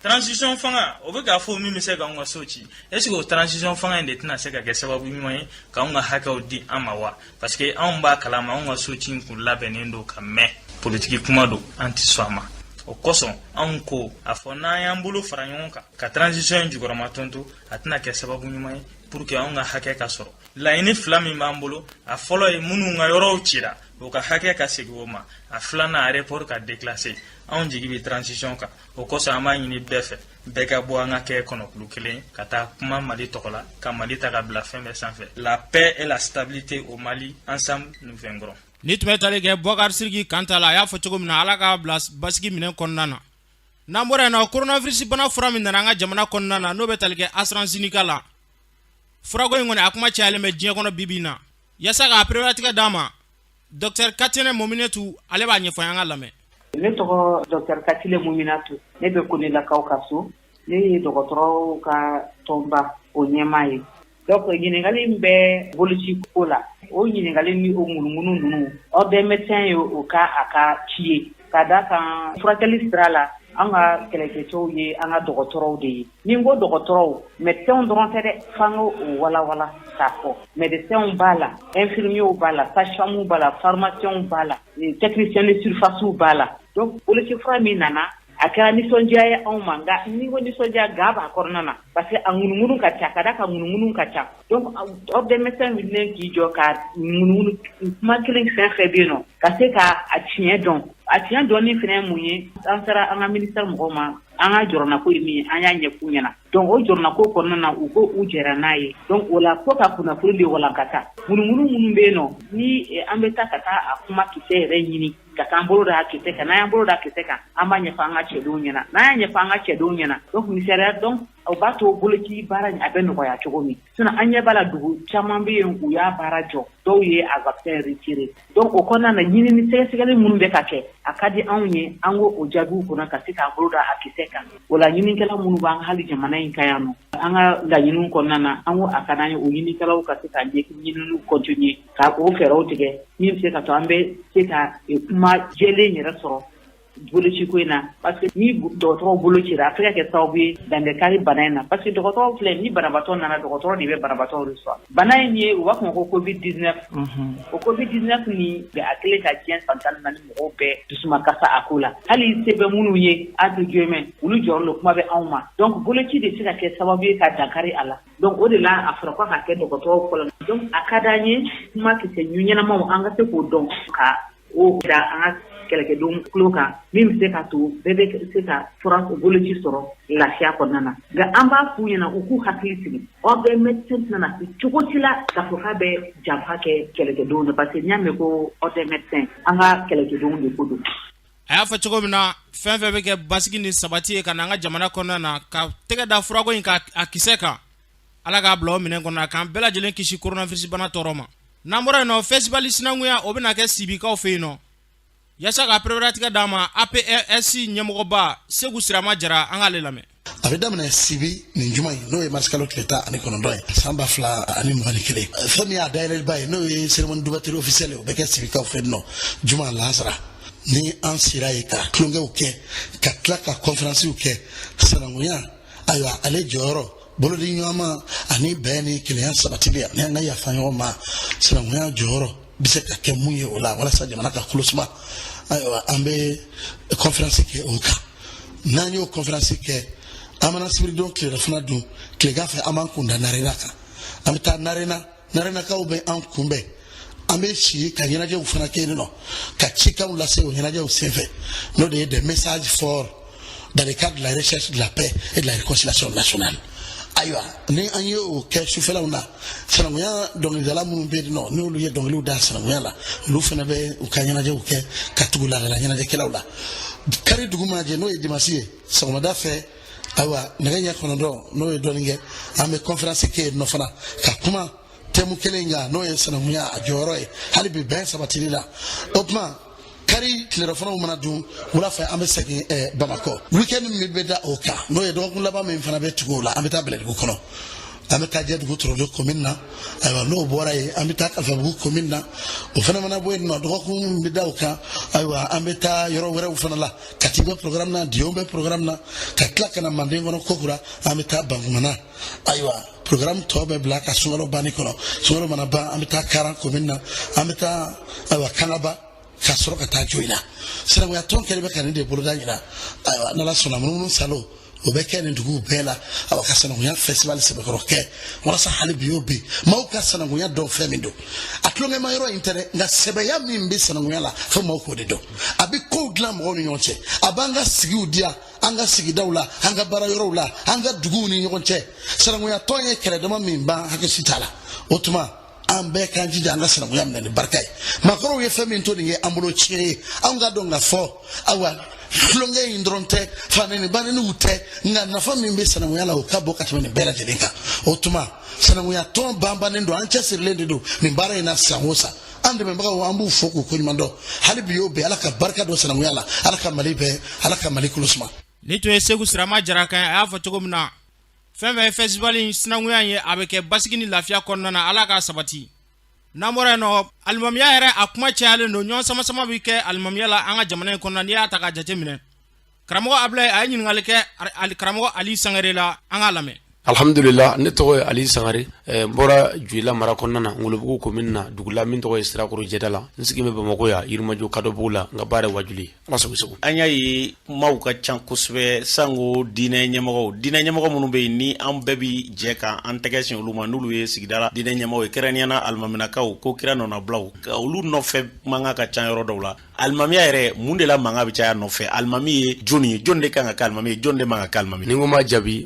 G: transition fanga o bɛ k'a fɔ min bɛ se k'anw ka so ci est-ce que o transition fanga in de tɛna se ka kɛ sababu ɲuman ye k'anw ka hakɛw di an ma wa parce que anw b'a kalama anw ka so ci in kun labɛnnen don ka mɛn politiki kuma don an tɛ sɔn a ma o kosɔn anw ko a fɔ n'an y'an bolo fara ɲɔgɔn kan ka transition in jukɔrɔma tonto a tɛna kɛ sababu ɲuman ye pour que anw ka hakɛ ka sɔrɔ laɲini fila min b'an bolo a fɔlɔ ye minnu ka yɔrɔw cira o ka hakɛ ka segin o ma a filanan a report ka déclasser anw jigi bɛ transition kan o kosɔn an b'a ɲini bɛɛ fɛ bɛɛ ka bɔ an ka kɛ kɔnɔkulu kelen ka taa kuma Mali tɔgɔ la ka Mali ta ka bila fɛn bɛɛ sanfɛ la paix et la stabilité au Mali ensemble nous vaincrons.
A: Ni tun bɛ tali kɛ Boubacar Sidiki Kanta la a y'a fɔ cogo min na ala k'a bila basigi minɛn kɔnɔna na n'an bɔra yen nɔ coronavirus bana fura min nana an ka jamana kɔnɔna na n'o bɛ tali kɛ AstraZeneca la furako in kɔni a kuma cayalen bɛ diɲɛ kɔnɔ bi na yaasa k'a perewatigɛ d'a ma Dr Katine Mominetu ale b'a ɲɛfɔ an ka lamɛn.
H: Ne tɔgɔ Dr Katine Mominetu ne bɛ Konelakaw ka so ne ye dɔgɔtɔrɔw ka tɔnba o ɲɛmaa ye donc ɲininkali min bɛ boloci ko la o ɲininkali ni o ŋunuŋunu ninnu aw bɛɛ médecin ye o ka a ka ci ye ka da kan furakɛli sira la an ka kɛlɛkɛcɛw ye an ka dɔgɔtɔrɔw de ye ni n ko dɔgɔtɔrɔw médecin dɔrɔn tɛ dɛ f'an k'o walawala k'a fɔ médecin b'a la infirmiers b'a la sage-femme b'a la pharmaciens b'a la techniciens de surface b'a la donc boloci fura min nana a kɛra nisɔndiya ye anw ma nka ni ko nisɔndiya ga b'a kɔnɔna na parce que a ŋunuŋunu ka ca ka da ka ŋunuŋunu ka ca donc aw bɛɛ médecin wililen k'i jɔ ka ŋunuŋunu kuma kelen fɛn fɛn bɛ yen nɔ ka se ka a tiɲɛ dɔn a tiɲɛ dɔnni fana ye mun ye an sera an ka ministère mɔgɔw ma an ka jɔrɔnako ye min ye an y'a ɲɛf'u ɲɛna donc o jɔrɔnako kɔnɔna na u ko u jɛra n'a ye donc o la fo ka kunnafoni de walankata ŋunuŋunu minnu bɛ yen nɔ ni an bɛ taa ka taa a kuma kisɛ yɛrɛ ɲini ka k'an bolo da kisɛ kan n'an y'an bolo da kisɛ kan an b'a ɲɛfɔ an ka cɛdenw ɲɛna n'an y'a ɲɛfɔ an ka cɛdenw ɲɛna donc misaliya donc o b'a to boloci baara a bɛ nɔgɔya cogo min sinon an ɲɛ b'a la dugu caman bɛ yen u y'a baara jɔ dɔw ye a vaccin retiré donc o kɔnɔna na ɲinini sɛgɛsɛgɛli minnu bɛ ka kɛ a ka di anw ye an k'o o jaabiw kɔnɔ ka se k'an bolo da a kisɛ kan o la ɲininikɛla minnu b'an hali jamana in kan yan nɔ an ka laɲiniw kɔnɔna na an ko a ka d'an ye o ɲininikɛlaw ka se ka ɲininiw continuer ka o fɛɛrɛw tigɛ min bɛ se ka to an bɛ se ka kuma jɛlen yɛrɛ sɔrɔ boloci ko in na parce que ni dɔgɔtɔrɔw bolo cira a bɛ se ka kɛ sababu ye dankari bana in na parce que dɔgɔtɔrɔw filɛ ni banabaatɔ nana dɔgɔtɔrɔ de bɛ banabaatɔ reçoit bana in ye u b'a fɔ ko covid-19 o covid-19 ni bɛ a kɛlen ka diɲɛ fan 14 mɔgɔw bɛɛ dusumakasa a ko la hali se bɛ minnu ye entre guillemets olu jɔyɔrɔ don kuma bɛ anw ma donc boloci de se ka kɛ sababu ye ka dankari a la donc o de la a fɔra ko ka kɛ dɔgɔtɔrɔw fɔlɔ donc a ka d'an ye kuma kisɛ ɲɛnamaw an ka se k'o dɔn ka o da an ka kɛlɛkɛdenw tulo kan min bɛ se ka to bɛɛ bɛ se ka fura boloci sɔrɔ lafiya kɔnɔna na nka an b'a f'u ɲɛna u k'u hakili sigi aw bɛ médecin tɛna se cogo si la k'a fɔ k'a bɛ janfa kɛ kɛlɛkɛdenw na parce que n'i y'a mɛn ko aw tɛ médecin an ka kɛlɛkɛdenw de ko don.
A: a y'a fɔ cogo min na fɛn fɛn bɛ kɛ basigi ni sabati ye ka na an ka jamana kɔnɔna na ka tɛgɛ da furako in ka a kisɛ kan ala k'a bila o minɛn kɔnɔ k'an bɛɛ lajɛlen kisi coronavirus bana tɔɔrɔ ma n'an bɔra yen nɔ festival sinankunya o bɛna kɛ sibikaw fɛ yen nɔ yasa ka preparatika dama APRS nyamogoba Segu Sirama Jara an ale lame
I: abe damana sibi ni njuma no e marskalo kleta ani kono doy samba fla ani mo kele fami ya daile bay no e sermon dubateur officiel o be ke sibi ka fedno juma lazara ni an siraye ka klonge uke ka klaka conference uke sananguya ayo ale joro bolo di nyama ani beni kilian sabatibia ne nga ya fanyo ma sananguya joro biseka ke muye wala sa jamana ka kulusma ayo ambe conference ke uka nanyo conference ke amana sibiri don kile rafuna dun kile gafe aman kunda narena ka amta narena ka ube an kumbe ambe shi ka yenaje ufana ke no ka chika ula se yenaje usefe no de message for dans le cadre de la recherche de la paix et de la réconciliation nationale aywa ni anye o ke shufela una sanamya donc zala mun be no ni ulu ye donc lu da sanamya la lu fana be u ka yenaje uke ka tugula la yenaje kelawla kari duguma je no e dimasie samada fe awa naganya kono do no e doninge ame conference ke no fana ka kuma temu kelenga no e sanamuya ajoro e halibi ben sabatilila opma kari telefono mana dum wala fa ame segi Bamako weekend mi beda oka no e do kun laba me fana be tugola ame ta bele ko kono ame ta je du tro do komina aywa no bora e ame ta ka fa bu komina o fana mana bo no do kun beda oka aywa ame ta yoro wera u fana la katiba programme na diombe programme na ka klaka na mandengo no kokura ame ta bangumana aywa programme tobe black asungalo bani kono sungalo mana ba ame ta 40 komina ame ta aywa kanaba ka soro ka ta joina sira mo ya ton kele be kan de bolo danyina aywa na la sona mun salo o be ken ndugu bela awa ka sana mo festival se be roke wala sa hali biobi mau ka sana mo ya do femindo atlonge mayro intere nga sebe ya mimbi sana mo la fo mo ko de do abi ko glam ko ni nyonche abanga sigi udia anga sigi dawla anga bara yorowla anga dugu ni nyonche sana mo ya tonye kere de mimba hakisitala otuma ambe kanji janga sana mo ya mne barkay makoro ye femindo ni ambulo chire anga donga fo awa longe indronte fanene banene ute nga nafa mimbe sana muyala ukabo katimene bela jelinka otuma sana muya ton bamba nendo ancha sirlende do mimbara ina samosa ande membaka wambu foku kunyimando halibi yobe alaka barka do sana muyala alaka malibe alaka malikulusma
A: nito Segu Sirama Jara kan afa chogomna femme festival sinanguya ye abeke basigini lafia konnana alaka sabati namora no almamiya yɛrɛ a kuma cayalen no ɲɔgɔn sama bi kɛ almamiya la an ka jamana in kɔnɔ n'i y'a ta k'a jate minɛ karamɔgɔ Ablaye a ye ɲininkali kɛ karamɔgɔ Ali Sangare la an k'a lamɛn
J: alhamdulillah ne tɔgɔ ye Ali Sangare bɔra Juila mara kɔnɔna na Ngolobugu commune na dugula min tɔgɔ ye Sirakoro Jedala n sigi bɛ Bamako ya Yirimajɔ Kadobugu la n ka baara ye Wajuli ala sago sago
K: an y'a ye maaw ka ca kosɛbɛ sango diinɛ ɲɛmɔgɔ minnu bɛ yen ni an bɛɛ bi jɛ ka an tɛgɛ sin olu ma n'olu ye sigidala diinɛ ɲɛmɔgɔ ye kɛrɛnkɛrɛnnenya alimaminakaw ko kira nɔnabilaw olu nɔfɛ mankan ka ca yɔrɔ dɔw la alimamiya yɛrɛ mun de la mankan bɛ caya nɔfɛ alimami ye jɔnni de kan ka kɛ alimami ye jɔn de man ka kɛ alimami
J: ni n ko n b'a jaabi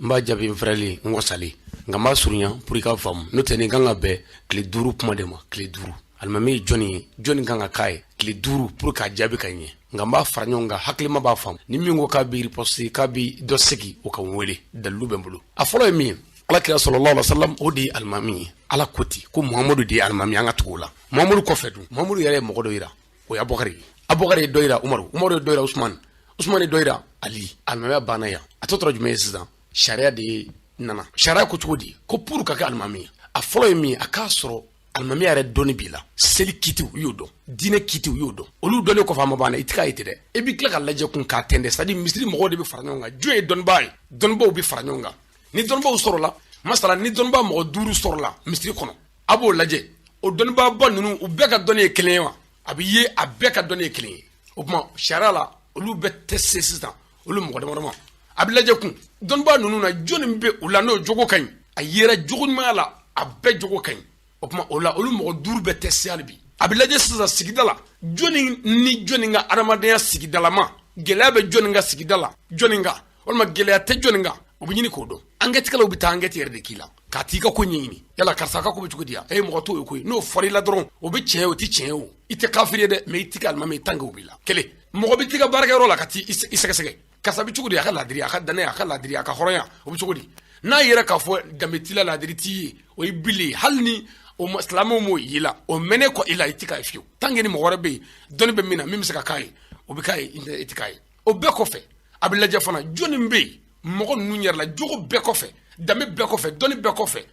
J: n fɛrɛlen n wasalen nka n b'a surunya pour i ka faamu n'o tɛ nin kan ka bɛn tile 5 kuma de ma tile 5 alimami ye jɔnni kan ka k'a ye tile 5 pour k'a jaabi ka ɲɛ nka n b'a fara ɲɔgɔn kan hakilima b'a faamu ni min ko k'a bɛ riposte k'a bɛ dɔ segi o ka n wele dalilu bɛ n bolo a fɔlɔ ye min ye alakira sallallahu alaihi wasallam o de ye alimami ye ala ko ten ko muhamadu de ye alimami an ka tugu o la muhamadu kɔfɛ dun muhamadu yɛrɛ ye mɔgɔ dɔ yira o ye abubakari ye abubakari ye dɔ yira umaru ye dɔ yira usman ye dɔ yira ali alimamiya banna yan a tɔ tora jumɛn ye sisan sariya de ye nana sariya ko cogo di ko pour ka kɛ alimami ye a fɔlɔ ye min ye a k'a sɔrɔ alimamiya yɛrɛ dɔnni b'i la seli kitiw u y'o dɔn diinɛ kitiw u y'o dɔn olu dɔnni kɔfɛ a ma banna i tɛ k'a ye ten dɛ i b'i tila ka lajɛ kun k'a tɛntɛn c'est à dire misiri mɔgɔw de bɛ fara ɲɔgɔn kan jɔn ye dɔnnibaa ye dɔnnibaw bɛ fara ɲɔgɔn kan ni dɔnnibaw sɔrɔla masala ni dɔnnibaa mɔgɔ 5 sɔrɔla misiri kɔnɔ a b'o lajɛ o dɔnnibaaba ninnu u bɛɛ ka dɔnni ye kelen ye wa a bɛ ye a bɛɛ ka dɔnni ye kelen ye o tuma sariya la olu bɛɛ tɛ se sisan olu mɔgɔ damadama a bɛ lajɛ kun dɔnnibaa ninnu na jɔnni bɛ u la n'o jogo ka ɲi a yera jogo ɲumanya la a bɛɛ jogo ka ɲi o tuma o la olu mɔgɔ 5 bɛɛ tɛ se hali bi a bɛ lajɛ sisan sigida la jɔnni ni jɔnni ka adamadenya sigidalama gɛlɛya bɛ jɔnni ka sigida la jɔnni ka walima gɛlɛya tɛ jɔnni kan o bɛ ɲini k'o dɔn enquêtekɛlaw bɛ taa enquête yɛrɛ de k'i la k'a t'i ka ko ɲɛɲini yala karisa ka ko bɛ cogo di yan e ye mɔgɔ t'o ye koyi n'o fɔra i la dɔrɔn o bɛ tiɲɛ o tɛ tiɲɛ o i tɛ kafiri ye dɛ mais i tɛ ka alimami tant que o b'i la kelen mɔgɔ bɛ t'i ka baarakɛyɔrɔ la ka t'i sɛgɛsɛgɛ karisa bɛ cogo di a ka laadiri a ka danaya a ka laadiri a ka hɔrɔnya o bɛ cogo di n'a yɛrɛ k'a fɔ danbe t'i la laadiri t'i ye o ye bile hali ni o silamɛw m'o y'i la o mɛnɛ kɔ i la i tɛ k'a ye fiyewu tant que ni mɔgɔ wɛrɛ bɛ yen dɔnni bɛ min na min bɛ se ka k'a ye o bɛ k'a ye i tɛ k'a ye o bɛɛ kɔfɛ a bɛ lajɛ fana jɔnni bɛ yen mɔgɔ ninnu yɛrɛ la jogo bɛɛ kɔfɛ danbe bɛɛ kɔfɛ dɔnni bɛɛ kɔfɛ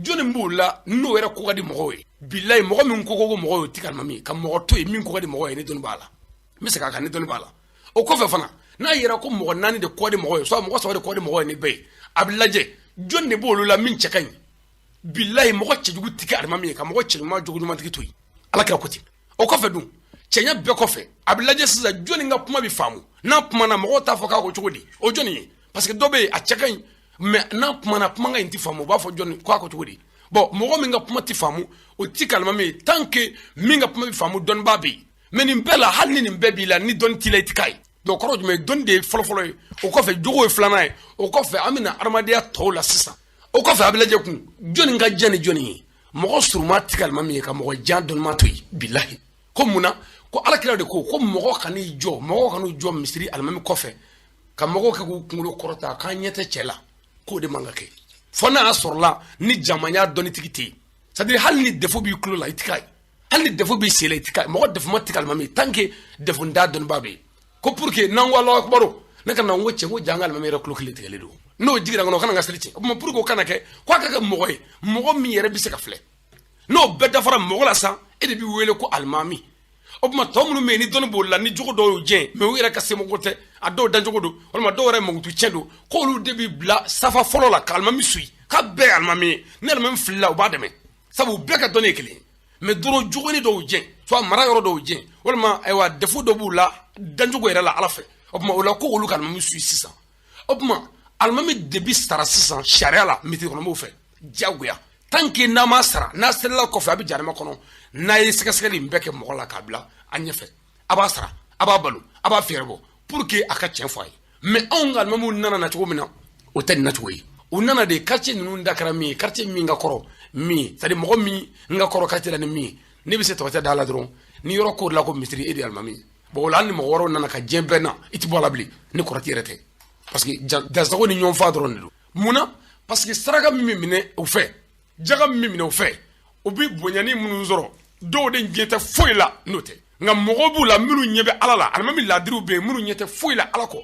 J: jɔnni b'o la n'o yɛrɛ ko ka di mɔgɔw ye bilayi mɔgɔ min ko mɔgɔw ye o tɛ alimami ka mɔgɔ to yen min ko ka di mɔgɔw ye ne dɔnni b'a la n bɛ segin a kan ne dɔnni b'a la o kɔfɛ fana n'a yɛrɛ ko mɔgɔ 4 de ko di mɔgɔw ye soit mɔgɔ 3 de ko di mɔgɔw ye ne bɛɛ ye a bɛ lajɛ jɔnni de b'olu la min cɛ ka ɲi bilayi mɔgɔ cɛjugu tɛ kɛ alimami ye ka mɔgɔ cɛɲuman jogoɲumantigi to yen ala kira ko ten o kɔfɛ dun cɛɲa bɛɛ kɔfɛ a bɛ lajɛ sisan jɔnni ka kuma bɛ faamu n'a kumana mɔgɔw t'a fɔ k'a ko cogo di o jɔnni ye parce que dɔ bɛ yen a cɛ ka ɲi mais n'a kumana kuma ka ɲi tɛ faamu u b'a fɔ jɔnni k'a ko cogo di bon mɔgɔ min ka kuma tɛ faamu o tɛ kalimami ye tant que min ka kuma bɛ faamu dɔnnibaa bɛ yen mais nin bɛɛ la hali ni nin bɛɛ b'i la ni dɔnni t'i la i tɛ k'a ye donc kɔrɔ jumɛn dɔnni de ye fɔlɔfɔlɔ ye o kɔfɛ jogo ye filanan ye o kɔfɛ an bɛna adamadenya tɔw la sisan o kɔfɛ a bɛ lajɛ kun jɔnni ka jan ni jɔnni ye mɔgɔ suruma tɛ kalimami ye ka mɔgɔ jan dɔnnima to yen bilahi ko munna ko alakira de ko mɔgɔ kan'i jɔ misiri alimami kɔfɛ ka mɔgɔw kɛ k'u kunkolo kɔrɔta k'an ɲɛ tɛ cɛ la k'o de man ka kɛ fo n'a y'a sɔrɔla ni jamanya dɔnnitigi tɛ yen c'est à dire hali ni defo b'i tulo la i tɛ k'a ye hali ni defo b'i sen la i tɛ k'a ye mɔgɔ defoma tɛ alimami ye tant que defonda dɔnnibaa bɛ yen ko pour que n'an ko Alahu akibaru ne ka na n ko cɛ n ko jaa n ka alimami yɛrɛ tulo kelen tigɛlen don n'o jigira n kɔnɔ o kana n ka seli tiɲɛ o tuma pour que o kana kɛ ko a ka kɛ mɔgɔ ye mɔgɔ min yɛrɛ bɛ se ka filɛ n'o bɛɛ dafara mɔgɔ la sa e de b'i wele ko alimami o tuma tɔ minnu bɛ yen ni dɔnni b'olu la ni jogo dɔw y'u jɛn mais u yɛrɛ ka semɔgɔ tɛ a dɔw dancogo don walima dɔw yɛrɛ mankutu tiɲɛ don k'olu de b'i bila safa fɔlɔ la ka alimami suyi k'a bɛɛ ye alimami ye ni alimami filila u b'a dɛmɛ sabu u bɛɛ ka dɔnni ye kelen ye mais dɔrɔn jogoni dɔw jɛn soit mara yɔrɔ dɔw jɛn walima ayiwa defo dɔ b'u la dancogo yɛrɛ la ala fɛ o tuma o la ko olu ka alimami suyi sisan o tuma alimami de bi sara sisan sariya la misiri kɔnɔ m'o fɛ diyagoya tant que n'a ma sara n'a selila kɔfɛ a bɛ jahanama kɔnɔ n'a ye sɛgɛsɛgɛli in bɛɛ kɛ mɔgɔ la k'a bila a ɲɛfɛ a b'a sara a b'a balo a b'a fɛɛrɛ bɔ pour que a ka tiɲɛ fɔ a ye mais anw ka alimamiw nana na cogo min na o tɛ nin na cogo ye u nana de quartier ninnu da kɛra min ye quartier min ka kɔrɔ min c'est à dire mɔgɔ min ka kɔrɔ quartier la ni min ye ne bɛ se tɔgɔtɛ da la dɔrɔn ni yɔrɔ ko la ko misiri e de ye alimami ye bon o la hali ni mɔgɔ wɛrɛw nana ka diɲɛ bɛɛ na i tɛ bɔ a la bilen ni kɔrɔtɛ yɛrɛ tɛ parce que dansago ni ɲɔgɔn fa dɔrɔn de don munna parce que saraka min bɛ minɛ u fɛ jaga min bɛ minɛ u fɛ u bɛ bonyani minnu sɔrɔ dɔw de ɲɛ tɛ foyi la n'o tɛ nka mɔgɔw b'u la minnu ɲɛ bɛ ala la alimami laadiriw bɛ yen minnu ɲɛ tɛ foyi la ala kɔ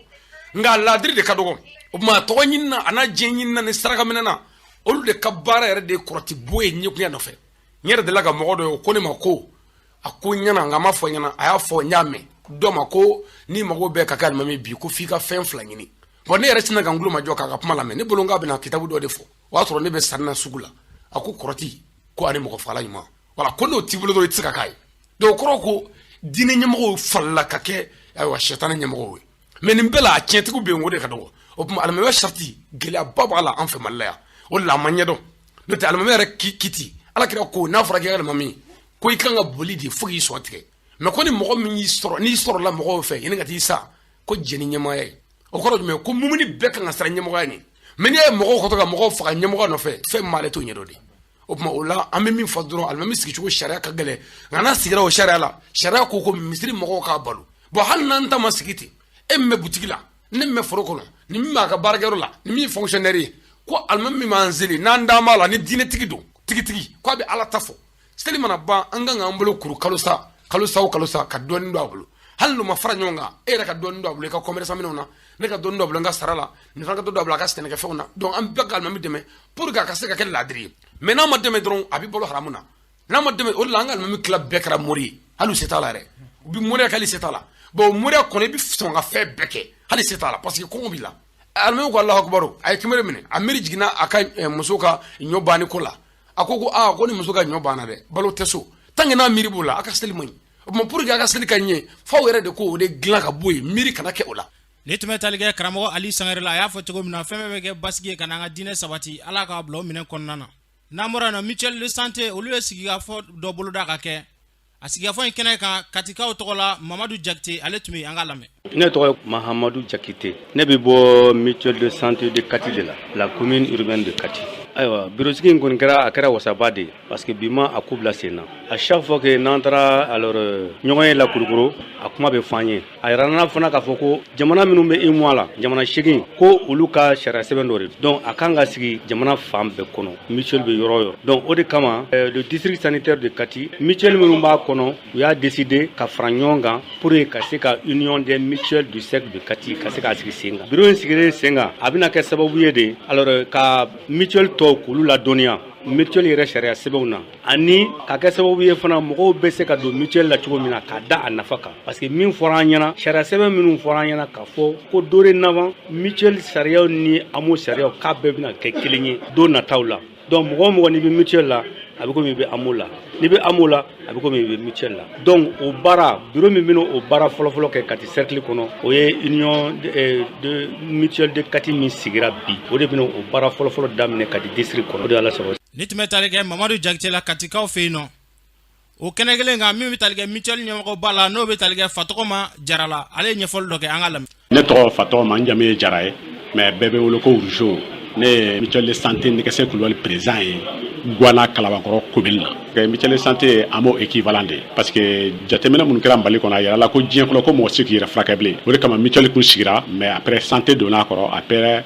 J: nka laadiri de ka dɔgɔ o tuma tɔgɔ ɲini na a n'a diɲɛ ɲini na ni saraka minɛ na olu de ka baara yɛrɛ de ye kɔrɔti bɔ ye ɲɛkunya nɔfɛ n yɛrɛ delila ka mɔgɔ dɔ ye o ko ne ma ko a ko ɲɛna nka a ma fɔ ɲɛna a y'a fɔ n y'a mɛn dɔ ma ko ni mago bɛɛ ka kɛ alimami bi ko f'i ka fɛn fila ɲini bon ne yɛrɛ sinna ka n tulo majɔ k'a ka kuma lamɛn ne bolo n k'a bɛna kitabu dɔ de fɔ o y'a sɔrɔ ne bɛ sanina sugu la a ko kɔrɔti ko ani mɔgɔ fagala ɲuman wala ko n'o t'i bolo dɔrɔn i tɛ se ka k'a ye donc o kɔrɔ ko diinɛ ɲɛmɔgɔw falila ka kɛ ayiwa sɛtanɛ ɲɛmɔgɔw ye mais nin bɛɛ la a tiɲɛtigiw bɛ yen o de ka dɔgɔ o tuma alimamiya sariti gɛlɛyaba b'a la an fɛ Mali la yan o de la a ma ɲɛdɔn n'o tɛ alimami yɛrɛ kiti ala kira ko n'a fɔra k'i ka alimami ko i kan ka boli de fo k'i sɔn tigɛ mais ko ni mɔgɔ min y'i sɔrɔ n'i sɔrɔla mɔgɔw fɛ ɲini ka t'i sa ko jɛni ɲɛmɔgɔya ye o kɔrɔ jumɛn ko mumuni bɛɛ kan ka siran ɲɛmɔgɔya nin mais n'i ye mɔgɔw kɔtɔ ka mɔgɔw faga ɲɛmɔgɔya nɔfɛ fɛn m'ale t'o ɲɛdɔn de o tuma o la an bɛ min fɔ dɔrɔn alimami sigicogo sariya ka gɛlɛn nka n'a sigira o sariya la sariya ko ko misiri mɔgɔw k'a balo bon hali n'an ta ma sigi ten e min bɛ butigi la ne min bɛ foro kɔnɔ ni min b'a ka baarakɛyɔrɔ la ni min ye fonctionnaire ye ko alimami min b'an seli n'an d'a ma la ni diinɛtigi don tigitigi ko a bɛ ala ta fɔ seli mana ban an kan k'an bolo kuru kalo sa ka dɔɔnin don a bolo hali n'u ma fara ɲɔgɔn kan e yɛrɛ ka dɔɔnin don a bolo i ka commerçant minɛnw na ne ka dɔɔnin don a bolo n ka sara la nin fana ka dɔɔnin don a bolo a ka sɛnɛkɛfɛnw na donc an bɛɛ ka alimami dɛmɛ pour que a ka se ka kɛ laadiri ye mais n'a ma dɛmɛ dɔrɔn a bɛ balo haramu na n'a ma dɛmɛ o de la an ka alimami tila bɛɛ kɛra mori ye hali u se t'a la yɛrɛ u bɛ moriya kɛ hali se t'a la bon moriya kɔnɔ i bɛ sɔn ka fɛn bɛɛ kɛ hali se t'a la parce que kɔngɔ b'i la alimami ko Alahu akibaru a ye kimɛrɛ minɛ a miiri jiginna a ka muso ka ɲɔ banni ko la a ko ko ni muso ka ɲɔ banna dɛ balo tɛ so tant que n'a miiri b'o la a ka seli man ɲi o tuma pour que a ka seli ka ɲɛ f'aw yɛrɛ de ko o de dilan ka bɔ yen miiri kana kɛ o la
A: ne tun bɛ tali kɛ karamɔgɔ Ali Sangare la a y'a fɔ cogo min na fɛn bɛɛ bɛ kɛ basigi ye ka n'an ka diinɛ sabati ala k'a bila o minɛn kɔnɔna na n'an bɔra yen nɔ mutuelle de santé olu ye sigikafɔ dɔ boloda ka kɛ a sigikafɔ in kɛnɛ kan katikaw tɔgɔ la Mamadu Jakite ale tun bɛ an ka lamɛn.
L: Ne tɔgɔ ye Mahamadou Jakite ne bɛ bɔ mutuelle de santé de Kati de la commune urbaine de Kati Ayiwa birosigi in kɔni kɛra a kɛra wasaba de parce que bi ma a ko bila sen na à chaque fois que n'an taara alors ɲɔgɔn ye la kurukuru a kuma bɛ f'an ye a yɛrɛ nana fana k'a fɔ ko jamana minnu bɛ UEMOA la jamana 8 ko olu ka sariya sɛbɛn dɔ de donc a kan ka sigi jamana fan bɛɛ kɔnɔ mutuelle bɛ yɔrɔ o yɔrɔ donc o de kama le district sanitaire de Kati mutuelle minnu b'a kɔnɔ u y'a décidé ka fara ɲɔgɔn kan pour ka se ka union des mutuelles du cercle de Kati ka se k'a sigi sen kan bureau in sigilen sen kan a bɛna kɛ sababu ye de alors ka mutuelle tɔw k'olu ladɔnniya mutuelle yɛrɛ sariya sɛbɛnw na ani ka kɛ sababu ye fana mɔgɔw bɛ se ka don mutuelle la cogo min na k'a da a nafa kan parce que min fɔra an ɲɛna sariya sɛbɛn minnu fɔra an ɲɛna k'a fɔ ko dorénavant mutuelle sariyaw ni AMO sariyaw k'a bɛɛ bɛna kɛ kelen ye don nataw la donc mɔgɔ o mɔgɔ n'i bɛ mutuelle la a bɛ komi i bɛ AMO la n'i bɛ AMO la a bɛ komi i bɛ mutuelle la donc o baara bureau min bɛna o baara fɔlɔfɔlɔ kɛ Kati cercle kɔnɔ o ye union de mutuelle de Kati min sigira bi o de bɛna o baara fɔlɔfɔlɔ daminɛ Kati district kɔnɔ o de Ala sago.
A: Ni tun bɛ tali kɛ Mamadu Jakite la Katikaw fɛ yen nɔ o kɛnɛ kelen kan min bɛ tali kɛ mutuelle ɲɛmɔgɔba la n'o bɛ tali kɛ Fatɔgɔma Jara la ale ye ɲɛfɔli dɔ kɛ an ka lamɛn.
M: Ne tɔgɔ Fatɔgɔma n jamu ye Jara ye mais bɛɛ bɛ wele ko Rougeau ne ye mutuelle de santé Nɛgɛsɛ Kulubali président ye Guana Kalabankɔrɔ commune na mutuelle de santé ye AMO équivalent de parce que jateminɛ minnu kɛra Mali kɔnɔ a yɛrɛ la ko diɲɛ kɔnɔ ko mɔgɔ se k'i yɛrɛ furakɛ bilen o de kama mutuelle kun sigira mais après santé donna a kɔrɔ après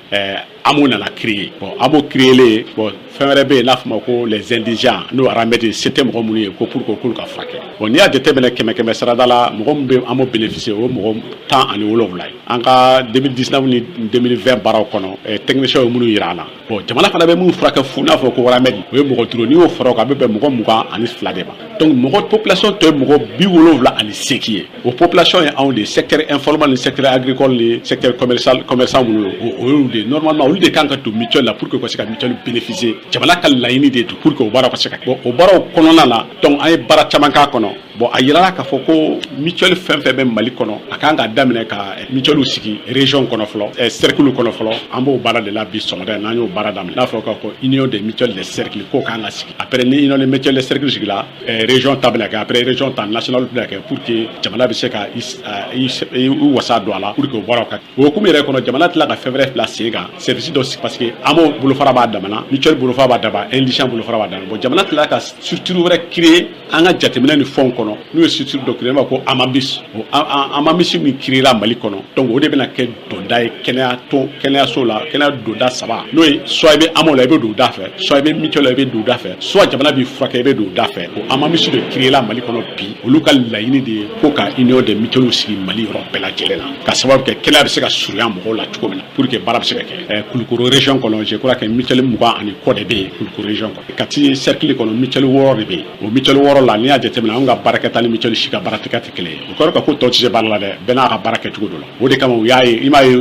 M: AMO nana créer bon AMO créelen bon fɛn wɛrɛ bɛ yen n'a fɔ ma ko les indigents n'o aramɛdi se tɛ mɔgɔ minnu ye ko pour que k'olu ka furakɛ bon n'i y'a jateminɛ kɛmɛ sarada la mɔgɔ min bɛ AMO bénéficier o mɔgɔ 17 ye an ka 2019 ni 2020 baaraw kɔnɔ techniciens ye minnu yira an na bon jamana fana bɛ minnu furakɛ fu n'a fɔ ko aramɛdi o ye mɔgɔ duuru n'i y'o fara o kan a bɛ bɛn mɔgɔ 22 de ma donc mɔgɔ population tɔ ye mɔgɔ 78 ye o population ye anw de secteur informel ni secteur agricole ni secteur commerçant minnu o y'olu de normalement olu de kan ka don mutuelle la pour que ka se ka mutuelle bénéficier jamana ka laɲini de don pour que o baara ka se ka bon o baaraw kɔnɔna la donc an ye baara caman k'a kɔnɔ bon a yirala k'a fɔ ko mutuelle fɛn fɛn bɛ Mali kɔnɔ a kan ka daminɛ ka mutuelle sigi région kɔnɔ fɔlɔ cercle kɔnɔ fɔlɔ an b'o baara de la bi sɔgɔmada n'an y'o baara daminɛ n'a fɔra k'a fɔ union des mutuelles des cercles k'o kan ka sigi après ni union des mutuelles des cercles sigila région ta bɛna kɛ après région ta national bɛna kɛ pour que jamana bɛ se ka i wasa don a la pour que o baaraw ka o hukumu yɛrɛ kɔnɔ jamana tila ka fɛn wɛrɛ bila sen kan service dɔ sigi parce que AMO bolofara b'a damana mutuelle bolofara b'a dama indigent bolofara b'a dama bon jamana tila ka structure wɛrɛ créer an ka jateminɛ ni fɛnw kɔnɔ n'o ye structure dɔ créer b'a ko AMABIS AMABIS min créera Mali kɔnɔ donc o de bɛna kɛ donda ye kɛnɛyaso la kɛnɛya donda 3 n'o ye soit i bɛ AMO la i bɛ don da fɛ soit i bɛ mutuelle la i bɛ don da fɛ soit jamana b'i furakɛ i bɛ don da fɛ o AMABIS de créera Mali kɔnɔ bi olu ka laɲini de ye ko ka union des mutuelles sigi Mali yɔrɔ bɛɛ lajɛlen na ka sababu kɛ kɛnɛya bɛ se ka surunya mɔgɔw la cogo min na pour que baara bɛ se ka kɛ Kulukoro région kɔnɔ je crois que mutuelle 20 ani kɔ de bɛ yen Kulukoro région kɔnɔ Kati cercle kɔnɔ mutuelle 6 de bɛ yen o mutuelle 6 la n'i y'a jateminɛ anw ka baarakɛta ni mutuelle si ka baara tɛ kelen ye o kɔrɔ ka ko tɔ tɛ se baara la dɛ bɛɛ n'a ka baara kɛcogo dɔ la o de kama u y'a ye i m'a ye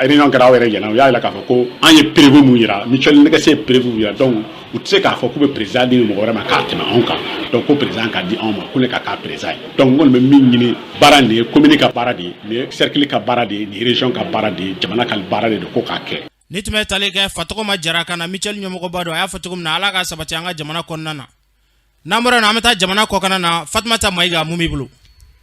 M: réunion kɛra aw yɛrɛ ɲɛna u y'a yira k'a fɔ ko an ye prévu mun yira mutuelle Nɛgɛsɛ ye prévu yira donc u tɛ se k'a fɔ k'u bɛ président di mɔgɔ wɛrɛ ma k'a tɛmɛ anw kan donc ko président ka di anw ma ko ne ka k'a président ye donc n kɔni bɛ min ɲini baara nin ye commune ka baara de ye nin ye cercle ka baara de ye nin ye région ka baara de ye jamana ka baara de don ko k'a kɛ.
A: Ni tun bɛ tali kɛ Fatɔgɔma Jara kan na mutuelle ɲɛmɔgɔba dɔ a y'a fɔ cogo min na Ala ka sabati an ka jamana kɔnɔna na n'an bɔra yen an bɛ taa jamana kɔkan na Fatumata Mayiga mun b'i bolo.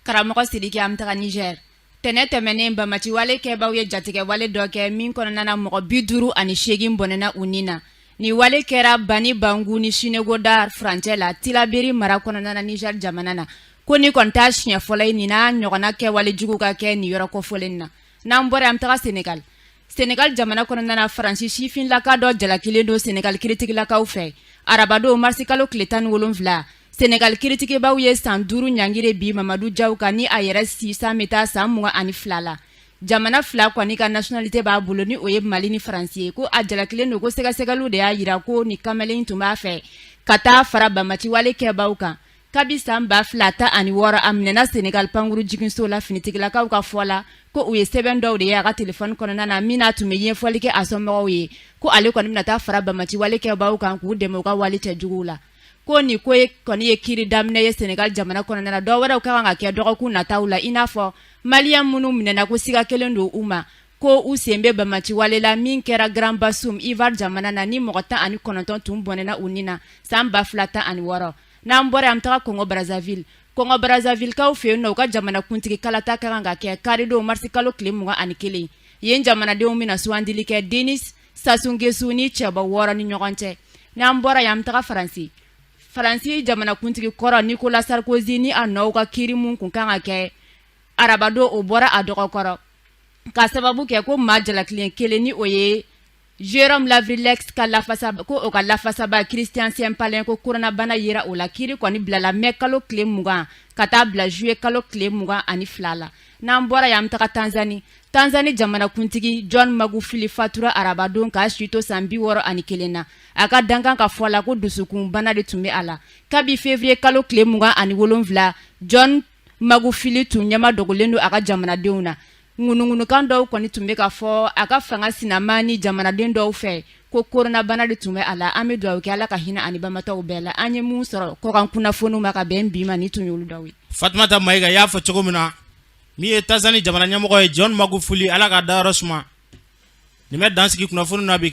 N: Karamɔgɔ Sidiki an bɛ taga Niger tɛnɛ tɛmɛnen Bamati wale kɛbaaw ye jatigɛ wale dɔ kɛ min kɔnɔna na mɔgɔ 58 bɔnɛna u ni na ni wale kɛra Bani Bangu ni Sinegoda furancɛ la Tilaberi mara kɔnɔna na Niger jamana na ko ni kɔni t'a siɲɛ fɔlɔ ye nin n'a ɲɔgɔnna kɛwale jugu ka kɛ nin yɔrɔ kɔfɔlen na n'an bɔra an bɛ taga Senegal jamana kɔnɔna na Faransi sifinlaka dɔ jalakilen don Senegal kiritigilakaw fɛ arabadon marsi kalo tile 17 Senegal kiritikibaw ye san 5 ɲangire bi Mamadu Diaw kan ni a yɛrɛ sisan bɛ taa san 22 la jamana fila kɔni ka nationalité b'a bolo ni o ye Mali ni Faransi ye ko a jalakilen don ko sɛgɛsɛgɛliw de y'a yira ko ni kamalen tun b'a fɛ ka taa fara Bamati wale kɛbaaw kan kabi san 2016 a minɛna Senegal pankuru jiginso la finitigilakaw ka fɔ la ko u ye sɛbɛn dɔw de ye a ka telefɔni kɔnɔna na min n'a tun bɛ ɲɛfɔli kɛ a somɔgɔw ye ko ale kɔni bɛna taa fara Bamati wale kɛbaaw kan k'u dɛmɛ u ka wale cɛjuguw la ko ni ko kɔni ye kiri daminɛ ye Senegal jamana kɔnɔna na dɔw wɛrɛw ka kan ka kɛ dɔgɔkun nataw la i n'a fɔ maliyɛn minnu minɛna ko siga kelen don u ma ko u sen bɛ Bamati wale la min kɛra Grand Bassoum Ivoire jamana na ni mɔgɔ 19 tun bɔnɛna u ni na san 2016 n'an bɔra an taga Congo Brazzaville kaw fɛ yen nɔ u ka jamana kuntigi kalata ka kan ka kɛ karidon marsi kalo tile 21 yen jamanadenw bɛna sugandili kɛ Denis Sassou Nguesso ni cɛba 6 ni ɲɔgɔn cɛ n'an bɔra yan an taga Faransi jamana kuntigi kɔrɔ Nicolas Sarkozy ni a nɔw ka kiiri mun kun kan ka kɛ arabado o bɔra a dɔgɔ kɔrɔ ka sababu kɛ ko maa jalakilен kelen ni o ye Jérôme Lavrilex ka lafasaba Christian Sempalen ko koronabana yera o la kiiri kɔni bilala mai kalo tile 20 ka taa bila juillet kalo tile 22 la n'an bɔra yan an taga Tanzanie jamana kuntigi John Magufuli fatura arabadon ka suito san 61 na a ka dankan ka fɔ la ko dusukun bana de tun bɛ a la kabi février kalo tile 27 John Magufuli tun ɲɛma dogolen don a ka jamanadenw na ŋunuŋunukan dɔw kɔni tun bɛ ka fɔ a ka fanga sinama ni jamanaden dɔw fɛ ko koronabana de tun bɛ a la an bɛ dugawu kɛ Ala ka hinɛ ani bamataw bɛɛ la an ye mun sɔrɔ kɔkan kunnafoniw ma ka bɛn bi ma ni tun y'olu dɔw ye
A: Fatumata Mayiga y'a fɔ cogo min na min ye Tanzanie jamana ɲɛmɔgɔ ye John Magufuli Ala ka dayɔrɔ suma nin bɛ dansigi kunnafoniw na bi